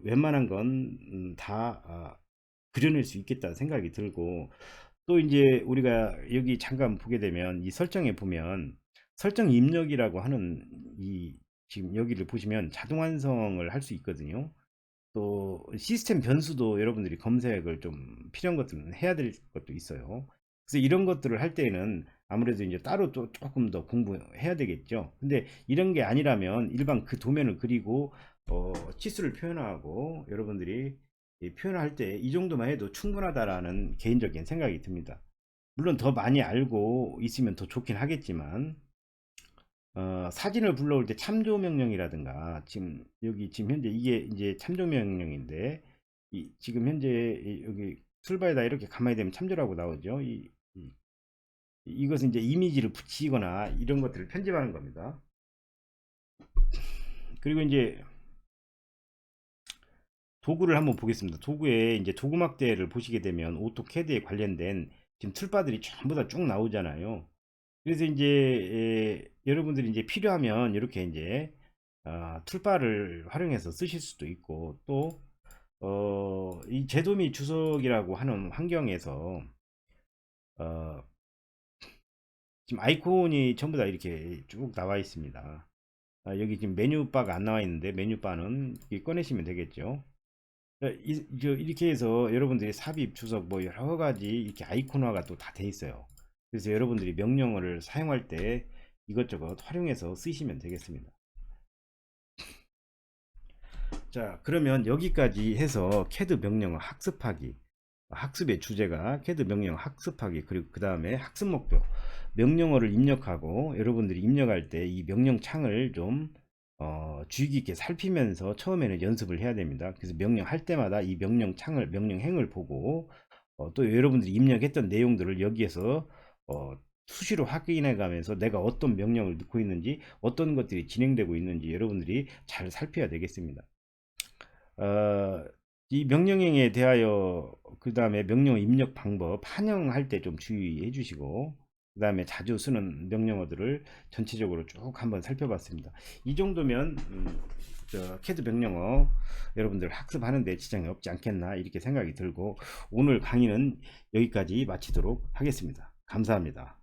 웬만한 건 다 그려낼 수 있겠다는 생각이 들고, 또 이제 우리가 여기 잠깐 보게 되면 이 설정에 보면 설정 입력이라고 하는 이 지금 여기를 보시면 자동 완성을 할 수 있거든요. 또 시스템 변수도 여러분들이 검색을 좀 필요한 것들은 해야 될 것도 있어요. 그래서 이런 것들을 할 때에는 아무래도 이제 따로 또 조금 더 공부해야 되겠죠. 근데 이런 게 아니라면 일반 그 도면을 그리고 치수를 표현하고 여러분들이 표현할 때 이 정도만 해도 충분하다라는 개인적인 생각이 듭니다. 물론 더 많이 알고 있으면 더 좋긴 하겠지만, 사진을 불러올 때 참조 명령이라든가, 지금 여기 지금 현재 이게 이제 참조 명령인데, 지금 현재 여기 툴바에다 이렇게 가만히 되면 참조라고 나오죠. 이것은 이제 이미지를 붙이거나 이런 것들을 편집하는 겁니다. 그리고 이제 도구를 한번 보겠습니다. 도구에 이제 도구 막대를 보시게 되면 오토캐드에 관련된 지금 툴바들이 전부 다 쭉 나오잖아요. 그래서 이제 여러분들이 이제 필요하면 이렇게 이제 툴바를 활용해서 쓰실 수도 있고, 또 이 제도미 주석이라고 하는 환경에서 어, 지금 아이콘이 전부 다 이렇게 쭉 나와 있습니다. 여기 지금 메뉴바가 안 나와 있는데 메뉴바는 꺼내시면 되겠죠. 이렇게 해서 여러분들이 삽입, 주석 뭐 여러 가지 이렇게 아이콘화가 또 다 돼 있어요. 그래서 여러분들이 명령어를 사용할 때 이것저것 활용해서 쓰시면 되겠습니다. 자, 그러면 여기까지 해서 CAD 명령어 학습하기, 학습의 주제가 CAD 명령어 학습하기, 그리고 그 다음에 학습 목표, 명령어를 입력하고 여러분들이 입력할 때 이 명령 창을 좀 주의 깊게 살피면서 처음에는 연습을 해야 됩니다. 그래서 명령할 때마다 이 명령 창을, 명령행을 보고 또 여러분들이 입력했던 내용들을 여기에서 수시로 확인해 가면서 내가 어떤 명령을 넣고 있는지, 어떤 것들이 진행되고 있는지 여러분들이 잘 살펴야 되겠습니다. 어, 이 명령행에 대하여 그 다음에 명령 입력 방법 환영할 때 좀 주의해 주시고, 그 다음에 자주 쓰는 명령어들을 전체적으로 쭉 한번 살펴봤습니다. 이 정도면 CAD 명령어 여러분들 학습하는 데 지장이 없지 않겠나 이렇게 생각이 들고, 오늘 강의는 여기까지 마치도록 하겠습니다. 감사합니다.